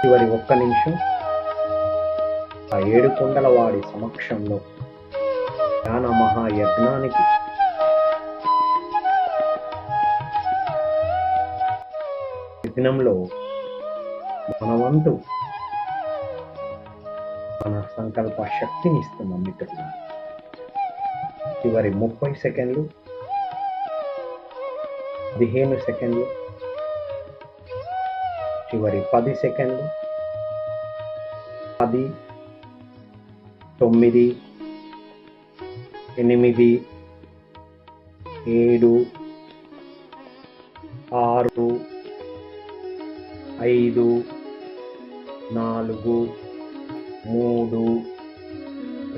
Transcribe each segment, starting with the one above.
చివరి ఒక్క నిమిషం ఆ ఏడుకొండల వాడి సమక్షంలో ధ్యాన మహాయజ్ఞానికి యజ్ఞంలో మన వంతు మన సంకల్ప శక్తిని ఇస్తున్నాం మిత్రులు. చివరి 30 సెకండ్లు, 15 సెకండ్లు, చివరి 10 సెకండ్లు, 10, 9, 8, 7, 6, 5, 4, 3,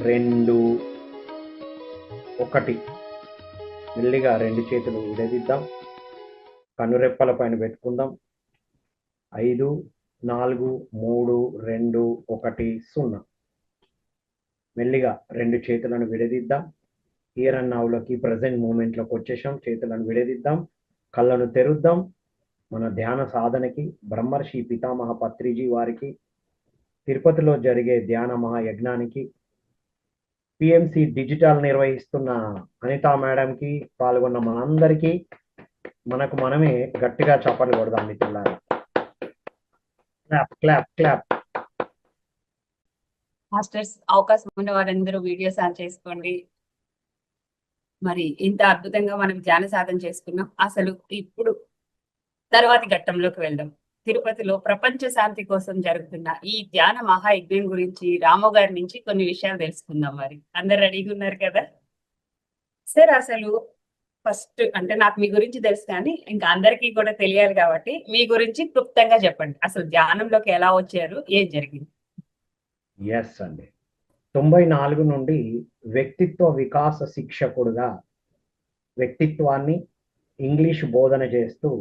2, 1. మెల్లిగా 2 చేతులు విడదీద్దాం. కనురెప్పల పైన పెట్టుకుందాం. 5, 4, 3, 2, 1, 0. మెల్లిగా 2 చేతులను విడదీద్దాం. హియర్ అండ్ నౌలోకి ప్రజెంట్ మూమెంట్లోకి వచ్చేసాం. చేతులను విడదీద్దాం, కళ్ళను తెరుద్దాం. మన ధ్యాన సాధనకి బ్రహ్మర్షి పితామహ పత్రిజీ వారికి, తిరుపతిలో జరిగే ధ్యాన మహాయజ్ఞానికి, పిఎంసి డిజిటల్ నిర్వహిస్తున్న అనితా మేడంకి, పాల్గొన్న మనందరికీ మనకు మనమే గట్టిగా చప్పట్లు కొడదాం మిత్రులారా. Clap clap clap. మాస్టర్స్, అవకాశం ఉన్న వారందరూ వీడియోస్ ఆన్ చేసుకోండి. మరి ఇంత అద్భుతంగా మనం ధ్యాన సాధన చేసుకున్నాం. అసలు ఇప్పుడు తర్వాతి ఘట్టంలోకి వెళ్దాం. తిరుపతిలో ప్రపంచ శాంతి కోసం జరుగుతున్న ఈ ధ్యాన మహాయజ్ఞం గురించి రాము గారి నుంచి కొన్ని విషయాలు తెలుసుకుందాం. మరి అందరు రెడీగా ఉన్నారు కదా సార్? అసలు ఫస్ట్ అంటే నాకు మీ గురించి తెలుసు, కానీ ఇంకా అందరికీ కూడా తెలియాలి కాబట్టి మీ గురించి క్లుప్తంగా చెప్పండి. అసలు ధ్యానంలోకి ఎలా వచ్చారు, ఏం జరిగింది? ఎస్ అండి, 94 నుండి వ్యక్తిత్వ వికాస శిక్షకుడుగా వ్యక్తిత్వాన్ని ఇంగ్లీష్ బోధన చేస్తూ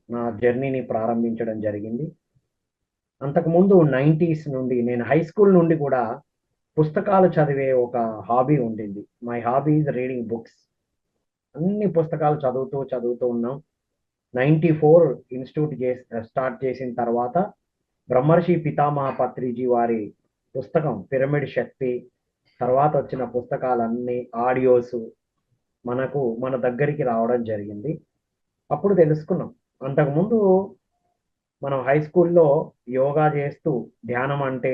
నా జర్నీని ప్రారంభించడం జరిగింది. అంతకుముందు 90s నుండి, నేను హై స్కూల్ నుండి కూడా పుస్తకాలు చదివే ఒక హాబీ ఉండింది. My hobby is reading books. అన్ని పుస్తకాలు చదువుతూ ఉన్నాం. 94 ఇన్స్టిట్యూట్ స్టార్ట్ చేసిన తర్వాత బ్రహ్మర్షి పితామహ పత్రిజీ వారి పుస్తకం పిరమిడ్ శక్తి, తర్వాత వచ్చిన పుస్తకాలన్నీ ఆడియోస్ మన దగ్గరికి రావడం జరిగింది. అప్పుడు తెలుసుకున్నాం. అంతకుముందు మనం హై స్కూల్లో యోగా చేస్తూ ధ్యానం అంటే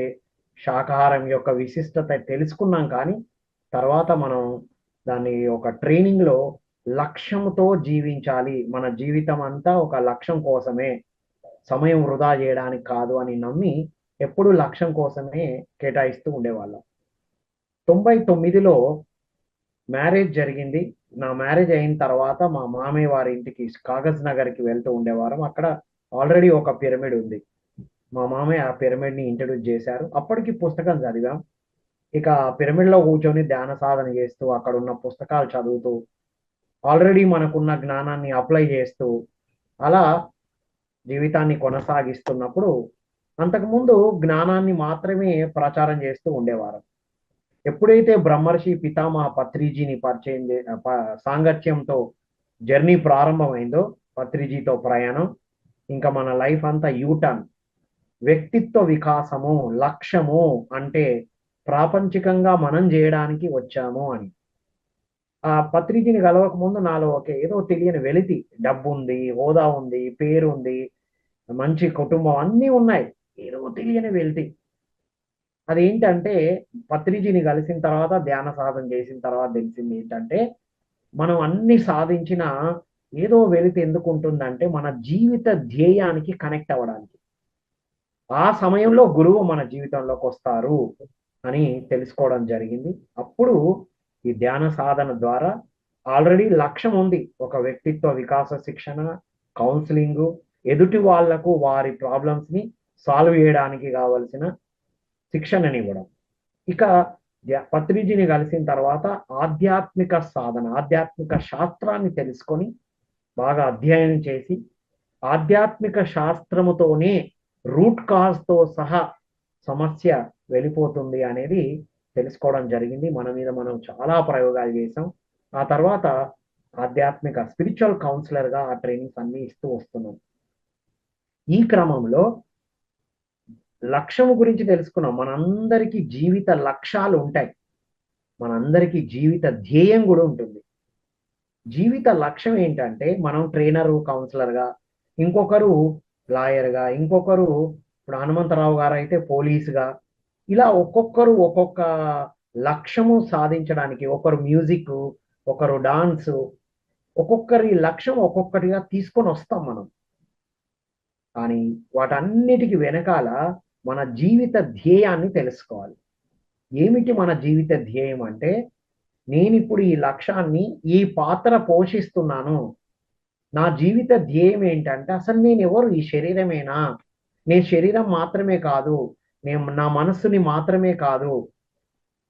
శాకాహారం యొక్క విశిష్టత తెలుసుకున్నాం, కానీ తర్వాత మనం దాన్ని ఒక ట్రైనింగ్లో లక్ష్యంతో జీవించాలి, మన జీవితం అంతా ఒక లక్ష్యం కోసమే, సమయం వృధా చేయడానికి కాదు అని నమ్మి ఎప్పుడూ లక్ష్యం కోసమే కేటాయిస్తూ ఉండేవాళ్ళం. 99లో మ్యారేజ్ జరిగింది. నా మ్యారేజ్ అయిన తర్వాత మా మామయ్య వారి ఇంటికి కాగజ్ నగర్కి వెళ్తూ ఉండేవారం. అక్కడ ఆల్రెడీ ఒక పిరమిడ్ ఉంది. మా మామయ్య ఆ పిరమిడ్ని ఇంట్రడ్యూస్ చేశారు. అప్పటికి పుస్తకం చదివాం. ఇక పిరమిడ్లో కూర్చొని ధ్యాన సాధన చేస్తూ, అక్కడ ఉన్న పుస్తకాలు చదువుతూ, ఆల్రెడీ మనకున్న జ్ఞానాన్ని అప్లై చేస్తూ అలా జీవితాన్ని కొనసాగిస్తున్నప్పుడు, అంతకుముందు జ్ఞానాన్ని మాత్రమే ప్రచారం చేస్తూ ఉండేవారు. ఎప్పుడైతే బ్రహ్మర్షి పితామహ పత్రిజీని పరిచయం సాంగత్యంతో జర్నీ ప్రారంభమైందో, పత్రిజీతో ప్రయాణం, ఇంకా మన లైఫ్ అంతా యూటర్న్. వ్యక్తిత్వ వికాసము లక్ష్యము అంటే ప్రాపంచికంగా మనం చేయడానికి వచ్చాము అని. ఆ పత్రిజీని కలవక ముందు నాలో ఏదో తెలియని వెలితి, డబ్బు ఉంది, హోదా ఉంది, పేరు ఉంది, మంచి కుటుంబం అన్నీ ఉన్నాయి, ఏదో తెలియని వెలితి. అదేంటంటే పత్రిజీని కలిసిన తర్వాత, ధ్యాన సాధన చేసిన తర్వాత తెలిసింది ఏంటంటే, మనం అన్ని సాధించిన ఏదో వెలితి ఎందుకు ఉంటుందంటే మన జీవిత ధ్యేయానికి కనెక్ట్ అవ్వడానికి. ఆ సమయంలో గురువు మన జీవితంలోకి వస్తారు అని తెలుసుకోవడం జరిగింది. అప్పుడు ఈ ధ్యాన సాధన ద్వారా ఆల్రెడీ లక్ష్యం ఉంది. ఒక వ్యక్తిత్వ వికాస శిక్షణ, కౌన్సిలింగ్, ఎదుటి వాళ్లకు వారి ప్రాబ్లమ్స్ని సాల్వ్ చేయడానికి కావలసిన శిక్షణనివ్వడం. ఇక పత్రిజీని కలిసిన తర్వాత ఆధ్యాత్మిక సాధన, ఆధ్యాత్మిక శాస్త్రాన్ని తెలుసుకొని బాగా అధ్యయనం చేసి, ఆధ్యాత్మిక శాస్త్రముతోనే రూట్ కాజ్తో సహా సమస్య వెళ్ళిపోతుంది అనేది తెలుసుకోవడం జరిగింది. మన మీద మనం చాలా ప్రయోగాలు చేసాం. ఆ తర్వాత ఆధ్యాత్మిక స్పిరిచువల్ కౌన్సిలర్గా ఆ ట్రైనింగ్స్ అన్ని ఇస్తూ వస్తున్నాం. ఈ క్రమంలో లక్ష్యం గురించి తెలుసుకున్నాం. మనందరికీ జీవిత లక్ష్యాలు ఉంటాయి. మనందరికీ జీవిత ధ్యేయం కూడా ఉంటుంది. జీవిత లక్ష్యం ఏంటంటే మనం ట్రైనరు, కౌన్సిలర్‌గా, ఇంకొకరు లాయర్‌గా, ఇంకొకరు ఇప్పుడు హనుమంతరావు గారైతే పోలీస్‌గా, ఇలా ఒక్కొక్కరు ఒక్కొక్క లక్ష్యము సాధించడానికి ఒకరు మ్యూజిక్కు, ఒకరు డాన్సు, ఒక్కొక్కరి లక్ష్యం ఒక్కొక్కటిగా తీసుకొనొస్తాం మనం. కానీ వాటన్నిటికి వెనకాల మన జీవిత ధ్యేయాన్ని తెలుసుకోవాలి. ఏమిటి మన జీవిత ధ్యేయం అంటే, నేనిప్పుడు ఈ లక్ష్యాన్ని, ఈ పాత్ర పోషిస్తున్నాను. నా జీవిత ధ్యేయం ఏంటంటే, అసలు నేనెవరు? ఈ శరీరమేనా? నేను శరీరం మాత్రమే కాదు. నా మనస్సుని మాత్రమే కాదు.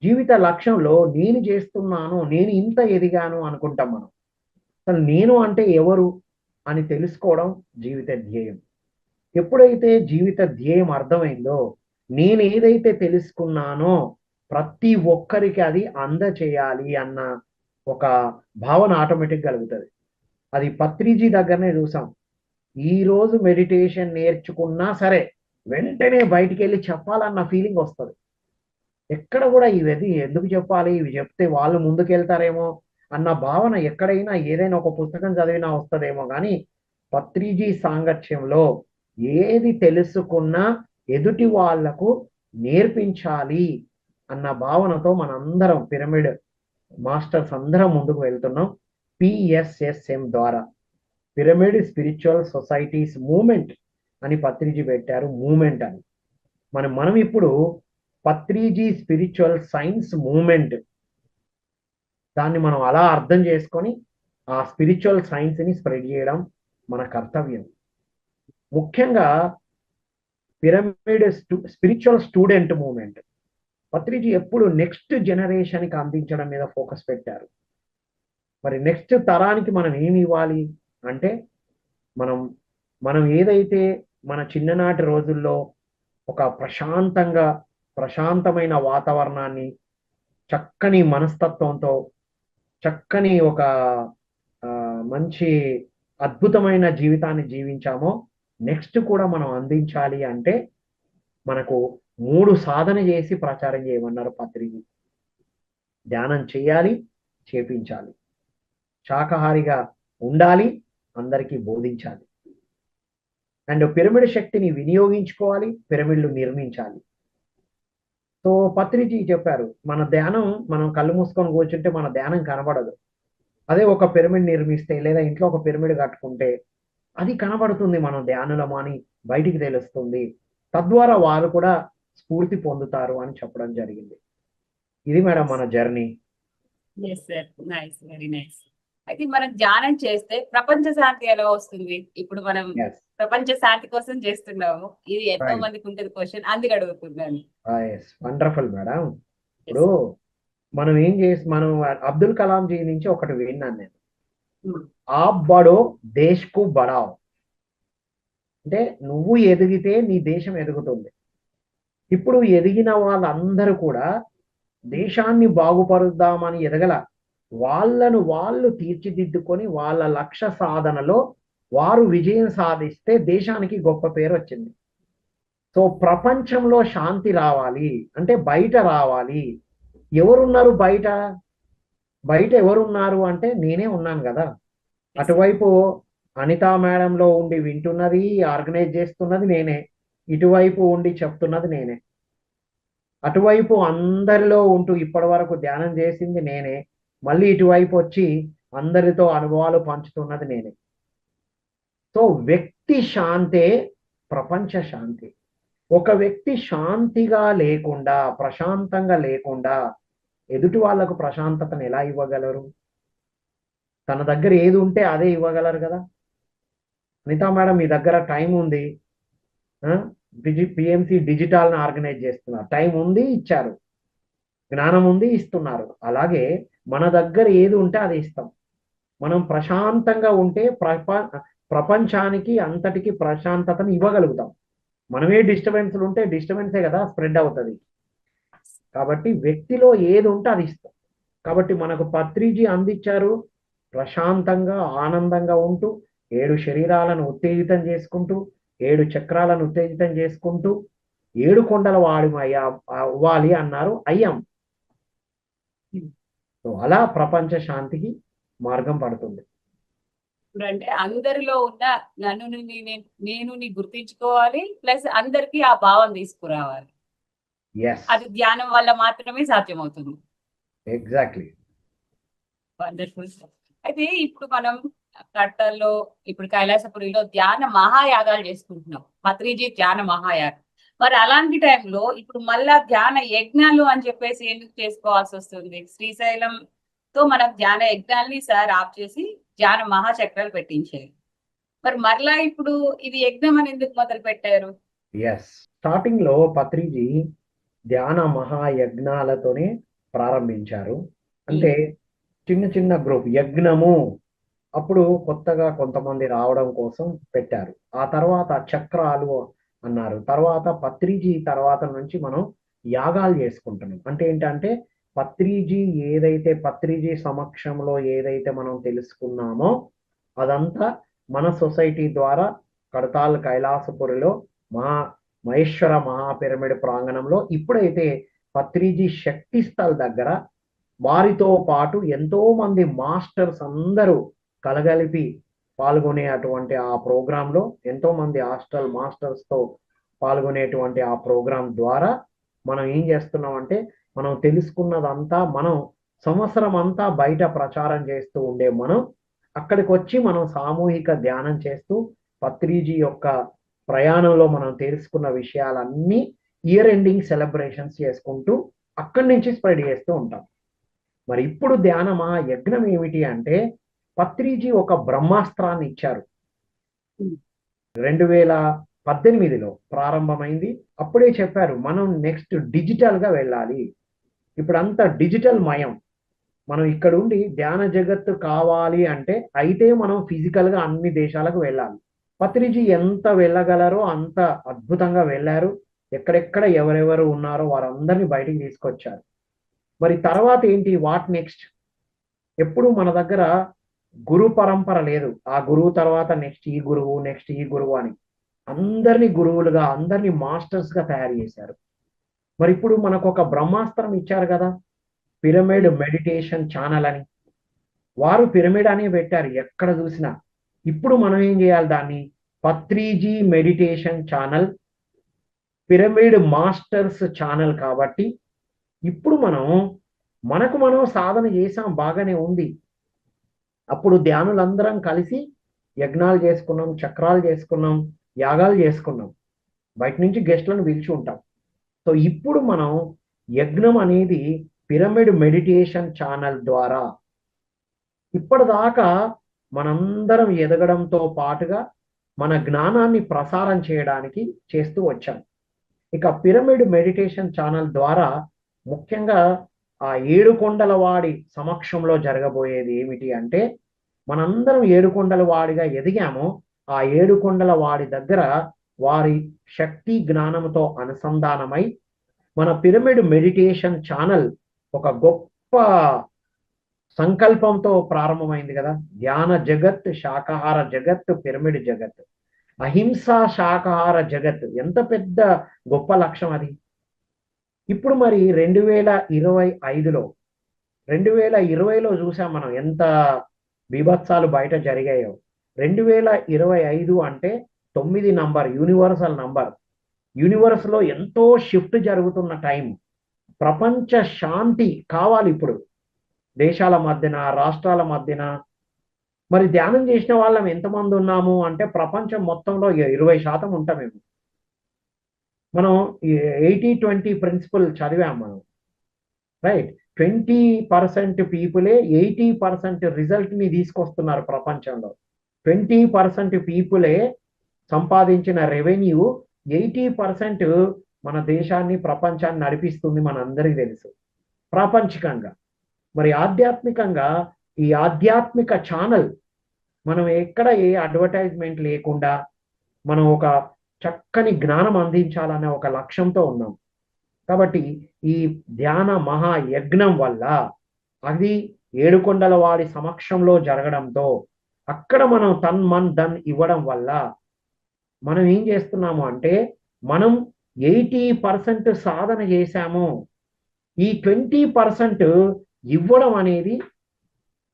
జీవిత లక్ష్యంలో నేను చేస్తున్నాను, నేను ఇంత ఎదిగాను అనుకుంటాం మనం. అసలు నేను అంటే ఎవరు అని తెలుసుకోవడం జీవిత ధ్యేయం. ఎప్పుడైతే జీవిత ధ్యేయం అర్థమైందో, నేను ఏదైతే తెలుసుకున్నానో ప్రతి ఒక్కరికి అది అందచేయాలి అన్న ఒక భావన ఆటోమేటిక్ కలుగుతది. అది పత్రిజీ దగ్గరనే చూసాం. ఈరోజు మెడిటేషన్ నేర్చుకున్నా సరే, వెంటనే బయటికెళ్ళి చెప్పాలన్న ఫీలింగ్ వస్తది. ఎక్కడ కూడా ఇవి ఎందుకు చెప్పాలి? ఇవి చెప్తే వాళ్ళు ముందుకెళ్తారేమో అన్న భావన ఎక్కడైనా ఏదైనా ఒక పుస్తకం చదివినా వస్తదేమో గానీ, పత్రిజీ సాంగత్యంలో ఏది తెలుసుకున్నా ఎదుటి వాళ్లకు నేర్పించాలి అన్న భావనతో మనందరం పిరమిడ్ మాస్టర్స్ అందరం ముందుకు వెళ్తున్నాం. PSSM ద్వారా పిరమిడ్ స్పిరిచువల్ సొసైటీస్ మూవ్‌మెంట్ అని పత్రిజీ పెట్టారు. మూవ్‌మెంట్ అని. మనం ఇప్పుడు పత్రిజీ స్పిరిచువల్ సైన్స్ మూవ్‌మెంట్, దాన్ని మనం అలా అర్థం చేసుకొని ఆ స్పిరిచువల్ సైన్స్‌ని స్ప్రెడ్ చేయడం మన కర్తవ్యం. ముఖ్యంగా pyramid spiritual student movement. Patriji ఎప్పుడు నెక్స్ట్ జనరేషన్‌కి అందించడం మీద ఫోకస్ పెట్టారు. మరి నెక్స్ట్ తరానికి మనం ఏమి ఇవ్వాలి అంటే, మనం ఏదైతే మన చిన్ననాటి రోజుల్లో ఒక ప్రశాంతమైన వాతావరణాన్ని, చక్కని మనస్తత్వంతో, చక్కని ఒక మంచి అద్భుతమైన జీవితాన్ని జీవించామో, నెక్స్ట్ కూడా మనం అందించాలి అంటే మనకు 3 సాధన చేసి ప్రచారం చేయమన్నారు పత్రిజీ. ధ్యానం చేయాలి, చేపించాలి. శాకాహారిగా ఉండాలి, అందరికీ బోధించాలి. అండ్ పిరమిడ్ శక్తిని వినియోగించుకోవాలి, పిరమిడ్లు నిర్మించాలి. సో పత్రిజీ చెప్పారు, మన ధ్యానం, మనం కళ్ళు మూసుకొని కూర్చుంటే మన ధ్యానం కనబడదు. అదే ఒక పిరమిడ్ నిర్మిస్తే లేదా ఇంట్లో ఒక పిరమిడ్ కట్టుకుంటే అది కనబడుతుంది, మనం ధ్యానులము అని బయటికి తెలుస్తుంది. తద్వారా వారు కూడా స్ఫూర్తి పొందుతారు అని చెప్పడం జరిగింది. ఇది మేడం మన journey. Yes sir, nice, very nice. అయితే మనం ధ్యానం చేస్తే ప్రపంచ శాంతి ఎలా వస్తుంది? ఇప్పుడు మనం Yes. ప్రపంచ శాంతి కోసం చేస్తున్నాము. ఇది ఎంతో Right. మందికి ఉంటుంది క్వశ్చన్, అందుకు అడుగుతున్నాను. Wonderful madam. ఇప్పుడు మనం అబ్దుల్ కలాం జీ నుంచి ఒకటి విన్నాను నేను. ఆప్ బడో దేశ్ కు బడావ్. అంటే నువ్వు ఎదిగితే నీ దేశం ఎదుగుతుంది. ఇప్పుడు ఎదిగిన వాళ్ళందరూ కూడా దేశాన్ని బాగుపరుద్దామని ఎదగల, వాళ్ళను వాళ్ళు తీర్చిదిద్దుకొని వాళ్ళ లక్ష్య సాధనలో వారు విజయం సాధిస్తే దేశానికి గొప్ప పేరు వచ్చింది. సో ప్రపంచంలో శాంతి రావాలి అంటే బయట రావాలి. ఎవరున్నారు బయట? బయట ఎవరున్నారు అంటే నేనే ఉన్నాను కదా. అటువైపు అనితా మేడంలో ఉండి వింటున్నది, ఆర్గనైజ్ చేస్తున్నది నేనే. ఇటువైపు ఉండి చెప్తున్నది నేనే. అటువైపు అందరిలో ఉంటూ ఇప్పటి వరకు ధ్యానం చేసింది నేనే. మళ్ళీ ఇటువైపు వచ్చి అందరితో అనుభవాలు పంచుతున్నది నేనే. సో వ్యక్తి శాంతే ప్రపంచ శాంతి. ఒక వ్యక్తి శాంతిగా లేకుండా, ప్రశాంతంగా లేకుండా ఎదుటి వాళ్ళకు ప్రశాంతతను ఎలా ఇవ్వగలరు? తన దగ్గర ఏది ఉంటే అదే ఇవ్వగలరు కదా. అనితా మేడం, మీ దగ్గర టైం ఉంది, పిఎంసి డిజిటల్ని ఆర్గనైజ్ చేస్తున్నారు, టైం ఉంది ఇచ్చారు, జ్ఞానం ఉంది ఇస్తున్నారు. అలాగే మన దగ్గర ఏది ఉంటే అది ఇస్తాం. మనం ప్రశాంతంగా ఉంటే ప్రపంచానికి అంతటికి ప్రశాంతతను ఇవ్వగలుగుతాం. మనమే డిస్టర్బెన్స్లు ఉంటే డిస్టర్బెన్సే కదా స్ప్రెడ్ అవుతుంది. కాబట్టి వ్యక్తిలో ఏది ఉంటే అది ఇస్తాం. కాబట్టి మనకు పత్రిజీ అందించారు, ప్రశాంతంగా ఆనందంగా ఉంటూ 7 శరీరాలను ఉత్తేజితం చేసుకుంటూ, 7 చక్రాలను ఉత్తేజితం చేసుకుంటూ ఏడుకొండల వాడి అవ్వాలి అన్నారు, అయ్యాం. సో అలా ప్రపంచ శాంతికి మార్గం పడుతుంది. అంటే అందరిలో ఉన్న నన్ను నేను నీ గుర్తించుకోవాలి, ప్లస్ అందరికీ ఆ భావం తీసుకురావాలి. ఎస్, అది ధ్యానం వల్ల మాత్రమే సాధ్యమవుతుంది. ఎగ్జాక్ట్లీ. వండర్ఫుల్. అయితే ఇప్పుడు మనం కట్టల్లో, ఇప్పుడు కైలాసపురిలో ధ్యాన మహాయాగాలు చేసుకుంటున్నాం, పత్రిజీ ధ్యాన మహాయాగం. మరి అలాంటి టైంలో ఇప్పుడు మళ్ళా ధ్యాన యజ్ఞాలు అని చెప్పేసి ఎందుకు చేసుకోవాల్సి వస్తుంది? శ్రీశైలంతో మనం ధ్యాన యజ్ఞాలని సార్ ఆఫ్ చేసి ధ్యాన మహాచక్రాలు పెట్టించారు. మరి మరలా ఇప్పుడు ఇది యజ్ఞం అని ఎందుకు మొదలు పెట్టారు? ఎస్, స్టార్టింగ్ లో పత్రిజీ ధ్యాన మహాయజ్ఞాలతోనే ప్రారంభించారు. అంటే చిన్న చిన్న గ్రూప్ యజ్ఞము, అప్పుడు కొత్తగా కొంతమంది రావడం కోసం పెట్టారు. ఆ తర్వాత చక్రాలు అన్నారు. తర్వాత పత్రిజీ తర్వాత నుంచి మనం యాగాలు చేసుకుంటున్నాం. అంటే ఏంటంటే పత్రిజీ సమక్షంలో ఏదైతే మనం తెలుసుకున్నామో అదంతా మన సొసైటీ ద్వారా కడతాల్ కైలాసపురిలో మహేశ్వర మహాపిరమిడ్ ప్రాంగణంలో ఇప్పుడైతే పత్రిజీ శక్తి స్థల్ దగ్గర వారితో పాటు ఎంతో మంది మాస్టర్స్ అందరూ కలగలిపి పాల్గొనే అటువంటి ఆ ప్రోగ్రాంలో ఎంతో మంది హాస్టల్ మాస్టర్స్ తో పాల్గొనేటువంటి ఆ ప్రోగ్రాం ద్వారా మనం ఏం చేస్తున్నాం అంటే మనం తెలుసుకున్నదంతా మనం సంవత్సరం అంతా బయట ప్రచారం చేస్తూ ఉండే మనం అక్కడికి వచ్చి మనం సామూహిక ధ్యానం చేస్తూ పత్రిజీ యొక్క ప్రయాణంలో మనం తెలుసుకున్న విషయాలన్నీ ఇయర్ ఎండింగ్ సెలబ్రేషన్స్ చేసుకుంటూ అక్కడి నుంచి స్ప్రెడ్ చేస్తూ ఉంటాం. మరి ఇప్పుడు ధ్యాన మహాయజ్ఞం ఏమిటి అంటే పత్రిజీ ఒక బ్రహ్మాస్త్రాన్ని ఇచ్చారు. 2018లో ప్రారంభమైంది. అప్పుడే చెప్పారు మనం నెక్స్ట్ డిజిటల్ గా వెళ్ళాలి. ఇప్పుడు అంతా డిజిటల్ మయం. మనం ఇక్కడ ఉండి ధ్యాన జగత్తు కావాలి అంటే అయితే మనం ఫిజికల్ గా అన్ని దేశాలకు వెళ్ళాలి. పత్రిజీ ఎంత వెళ్ళగలరో అంత అద్భుతంగా వెళ్ళారు. ఎక్కడెక్కడ ఎవరెవరు ఉన్నారో వారందరినీ బయటికి తీసుకొచ్చారు. మరి తర్వాత ఏంటి, వాట్ నెక్స్ట్? ఎప్పుడు మన దగ్గర గురు పరంపర లేదు. ఆ గురువు తర్వాత నెక్స్ట్ ఈ గురువు అని అందరినీ గురువులుగా, అందరినీ మాస్టర్స్ గా తయారు చేశారు. మరి ఇప్పుడు మనకు ఒక బ్రహ్మాస్త్రం ఇచ్చారు కదా, పిరమిడ్ మెడిటేషన్ ఛానల్ అని. వారు పిరమిడ్ అని పెట్టారు ఎక్కడ చూసినా. ఇప్పుడు మనం ఏం చేయాలి, దాన్ని Patriji meditation channel, pyramid masters channel. కాబట్టి ఇప్పుడు మనకు మనం సాధన చేసాం, బాగానే ఉంది. అప్పుడు ధ్యానులందరం కలిసి యజ్ఞాలు చేసుకున్నాం, చక్రాలు చేసుకున్నాం, యాగాలు చేసుకున్నాం, బయట నుంచి గెస్ట్లను పిలిచి ఉంటాం. సో ఇప్పుడు మనం యజ్ఞం అనేది పిరమిడ్ మెడిటేషన్ ఛానల్ ద్వారా ఇప్పటిదాకా మనందరం ఎదగడంతో పాటుగా మన జ్ఞానాన్ని ప్రసారం చేయడానికి చేస్తూ వచ్చాం. ఇక పిరమిడ్ మెడిటేషన్ ఛానల్ ద్వారా ముఖ్యంగా ఆ ఏడుకొండల వాడి సమక్షంలో జరగబోయేది ఏమిటి అంటే మనందరం ఏడుకొండల వాడిగా ఎదిగామో ఆ ఏడుకొండల వాడి దగ్గర వారి శక్తి జ్ఞానంతో అనుసంధానమై మన పిరమిడ్ మెడిటేషన్ ఛానల్ ఒక గొప్ప సంకల్పంతో ప్రారంభమైంది కదా. ధ్యాన జగత్, శాకాహార జగత్, పిరమిడ్ జగత్, అహింసా శాకాహార జగత్, ఎంత పెద్ద గొప్ప లక్ష్యం అది. ఇప్పుడు మరి 2020లో చూసాం మనం ఎంత బీభత్సాలు బయట జరిగాయో. 2025 అంటే 9 నంబర్, యూనివర్సల్ నంబర్. యూనివర్స్ లో ఎంతో షిఫ్ట్ జరుగుతున్న టైం. ప్రపంచ శాంతి కావాలి ఇప్పుడు, దేశాల మధ్యన, రాష్ట్రాల మధ్యన. మరి ధ్యానం చేసిన వాళ్ళం ఎంతమంది ఉన్నాము అంటే ప్రపంచం మొత్తంలో 20% ఉంటామేమో. మనం 80-20 ప్రిన్సిపల్ చదివాం మనం, రైట్? 20% పీపులే 80% రిజల్ట్ ని తీసుకొస్తున్నారు ప్రపంచంలో. 20% పీపులే సంపాదించిన రెవెన్యూ 80% మన దేశాన్ని, ప్రపంచాన్ని నడిపిస్తుంది, మనందరికీ తెలుసు ప్రాపంచికంగా. మరి ఆధ్యాత్మికంగా ఈ ఆధ్యాత్మిక ఛానల్ మనం ఎక్కడ ఏ అడ్వర్టైజ్మెంట్ లేకుండా మనం ఒక చక్కని జ్ఞానం అందించాలనే ఒక లక్ష్యంతో ఉన్నాం. కాబట్టి ఈ ధ్యాన మహాయజ్ఞం వల్ల అది ఏడుకొండల వాడి సమక్షంలో జరగడంతో అక్కడ మనం తన్ మన్ ధన్ ఇవ్వడం వల్ల మనం ఏం చేస్తున్నాము అంటే మనం 80% సాధన చేశాము. ఈ 20% ఇవ్వడం అనేది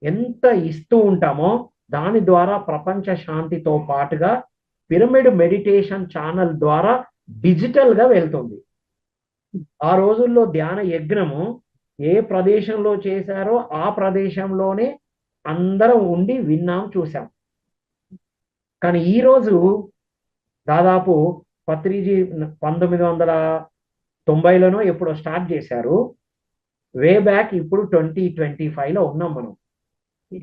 ఎంత ఇస్తూ ఉంటామో దాని ద్వారా ప్రపంచ శాంతితో పాటుగా పిరమిడ్ మెడిటేషన్ ఛానల్ ద్వారా డిజిటల్గా వెళ్తుంది. ఆ రోజుల్లో ధ్యాన యజ్ఞము ఏ ప్రదేశంలో చేశారో ఆ ప్రదేశంలోనే అందరం ఉండి విన్నాం, చూసాం. కానీ ఈరోజు దాదాపు పత్రిజీ 1990లోనో ఎప్పుడో స్టార్ట్ చేశారు. వే బ్యాక్ ఇప్పుడు 2025లో ఉన్నాం మనం.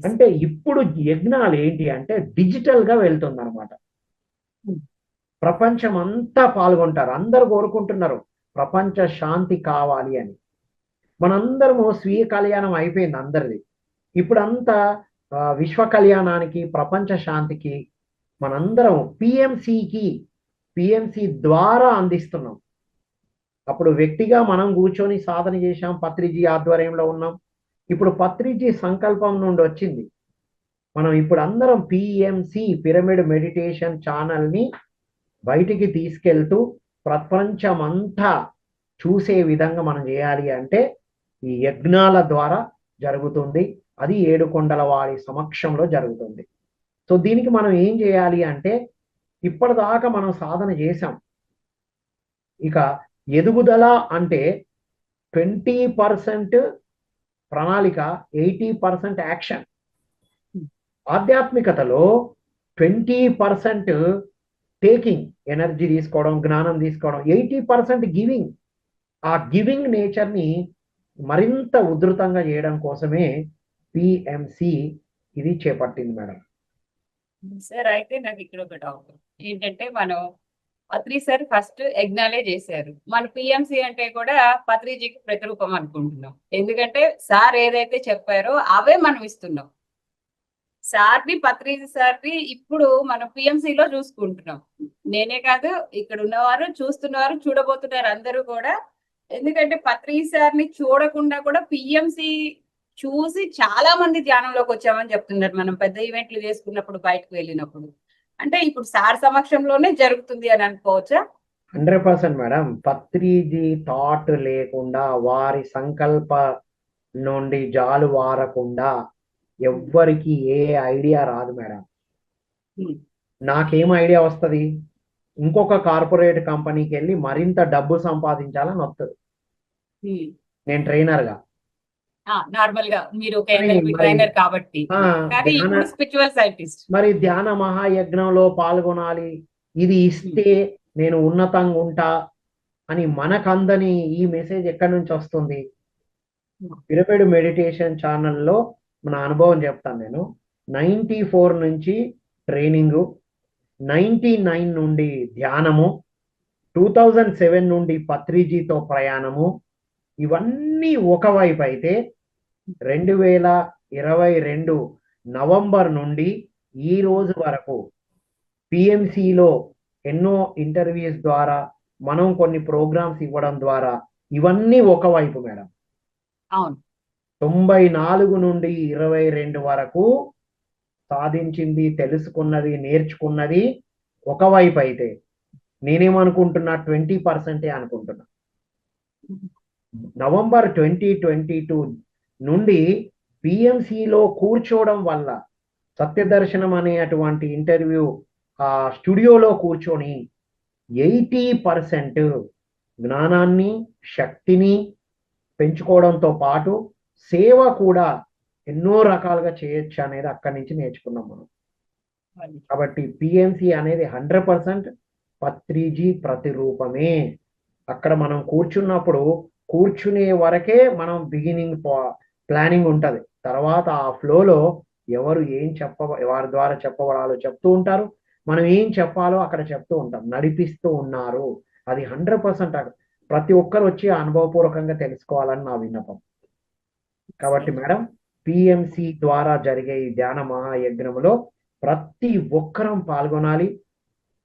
అంటే ఇప్పుడు యజ్ఞాలు ఏంటి అంటే డిజిటల్గా వెళ్తుంది అనమాట. ప్రపంచం అంతా పాల్గొంటారు, అందరు కోరుకుంటున్నారు ప్రపంచ శాంతి కావాలి అని. మనందరము స్వీయ కళ్యాణం అయిపోయింది అందరిది. ఇప్పుడంతా విశ్వ కళ్యాణానికి, ప్రపంచ శాంతికి మనందరం పిఎంసి ద్వారా అందిస్తున్నాం. అప్పుడు వ్యక్తిగా మనం కూర్చొని సాధన చేశాం, పత్రిజీ ఆధ్వర్యంలో ఉన్నాం. ఇప్పుడు పత్రిజీ సంకల్పం నుండి వచ్చింది. మనం ఇప్పుడు అందరం పిఎంసి పిరమిడ్ మెడిటేషన్ ఛానల్ని బయటికి తీసుకెళ్తూ ప్రపంచమంతా చూసే విధంగా మనం చేయాలి అంటే ఈ యజ్ఞాల ద్వారా జరుగుతుంది. అది ఏడుకొండల వారి సమక్షంలో జరుగుతుంది. సో దీనికి మనం ఏం చేయాలి అంటే ఇప్పటిదాకా మనం సాధన చేశాం. ఇక ఎదుగుదల అంటే 20% ప్రణాళిక, 80% యాక్షన్. ఆధ్యాత్మికతలో 20% టేకింగ్, ఎనర్జీ తీసుకోవడం, జ్ఞానం తీసుకోవడం, 80% గివింగ్. ఆ గివింగ్ నేచర్ని మరింత ఉధృతంగా చేయడం కోసమే పిఎంసి ఇది చేపట్టింది మేడం. సార్ అయితే నాకు ఇక్కడ ఒక డౌట్ ఏంటంటే, మనం పత్రి సార్ ఫస్ట్ యజ్ఞాలే చేశారు. మన పిఎంసి అంటే కూడా పత్రిజీకి ప్రతిరూపం అనుకుంటున్నాం. ఎందుకంటే సార్ ఏదైతే చెప్పారో అవే మనం ఇస్తున్నాం. సార్ని, పత్రిజీ సార్ని ఇప్పుడు మనం పిఎంసిలో చూసుకుంటున్నాం. నేనే కాదు, ఇక్కడ ఉన్నవారు, చూస్తున్నవారు, చూడబోతున్నారు అందరూ కూడా. ఎందుకంటే పత్రిజీ సార్ని చూడకుండా కూడా పిఎంసి చూసి చాలా మంది ధ్యానంలోకి వచ్చామని చెప్తున్నారు. మనం పెద్ద ఈవెంట్లు చేసుకున్నప్పుడు, బయటకు వెళ్ళినప్పుడు. అంటే ఇప్పుడు సార్ సమక్షంలోనే జరుగుతుంది అని అనుకోవచ్చా? 100% మేడం. పత్రిజీ థాట్ లేకుండా, వారి సంకల్ప నుండి జాలు వారకుండా ఎవ్వరికి ఏ ఐడియా రాదు మేడం. నాకేం ఐడియా వస్తుంది? ఇంకొక కార్పొరేట్ కంపెనీకి వెళ్ళి మరింత డబ్బు సంపాదించాలని వస్తుంది. నేను ట్రైనర్గా, నార్మల్ గా మీరు ఒక NLP ట్రైనర్ కాబట్టి, కానీ ఇప్పుడు స్పిరిచువల్ సైంటిస్ట్. మరి ధ్యాన మహాయజ్ఞంలో పాల్గొనాలి, ఇది ఇస్తే నేను ఉన్నతంగా ఉంటా అని మనకందని ఈ మెసేజ్ ఎక్కడి నుంచి వస్తుంది? పిరమిడ్ మెడిటేషన్ ఛానల్లో మన అనుభవం చెప్తాను నేను. 94 నుంచి ట్రైనింగు, 99 నుండి ధ్యానము, 2007 నుండి పత్రిజీతో ప్రయాణము. ఇవన్నీ ఒకవైపు అయితే 2022 నవంబర్ నుండి ఈ రోజు వరకు పిఎంసిలో ఎన్నో ఇంటర్వ్యూస్ ద్వారా, మనం కొన్ని ప్రోగ్రామ్స్ ఇవ్వడం ద్వారా ఇవన్నీ ఒకవైపు మేడం. అవును. 94 నుండి 22 వరకు సాధించింది, తెలుసుకున్నది, నేర్చుకున్నది ఒకవైపు అయితే నేనేమనుకుంటున్నా 20% అనుకుంటున్నా. నవంబర్ 2022 నుండి పిఎంసిలో కూర్చోవడం వల్ల, సత్యదర్శనం అనే అటువంటి ఇంటర్వ్యూ ఆ స్టూడియోలో కూర్చొని 80% జ్ఞానాన్ని, శక్తిని పెంచుకోవడంతో పాటు సేవ కూడా ఎన్నో రకాలుగా చేయొచ్చు అనేది అక్కడి నుంచి నేర్చుకున్నాం మనం. కాబట్టి పిఎంసి అనేది 100% పత్రిజీ ప్రతిరూపమే. అక్కడ మనం కూర్చున్నప్పుడు కూర్చునే వరకే మనం బిగినింగ్ ప్లానింగ్ ఉంటుంది. తర్వాత ఆ ఫ్లోలో ఎవరు ఏం వారి ద్వారా చెప్పబడాలో చెప్తూ ఉంటారు, మనం ఏం చెప్పాలో అక్కడ చెప్తూ ఉంటాం, నడిపిస్తూ ఉన్నారు. అది 100% ప్రతి ఒక్కరు వచ్చి అనుభవపూర్వకంగా తెలుసుకోవాలని నా విన్నపం. కాబట్టి మేడం, పిఎంసి ద్వారా జరిగే ఈ ధ్యాన మహాయజ్ఞంలో ప్రతి ఒక్కరం పాల్గొనాలి.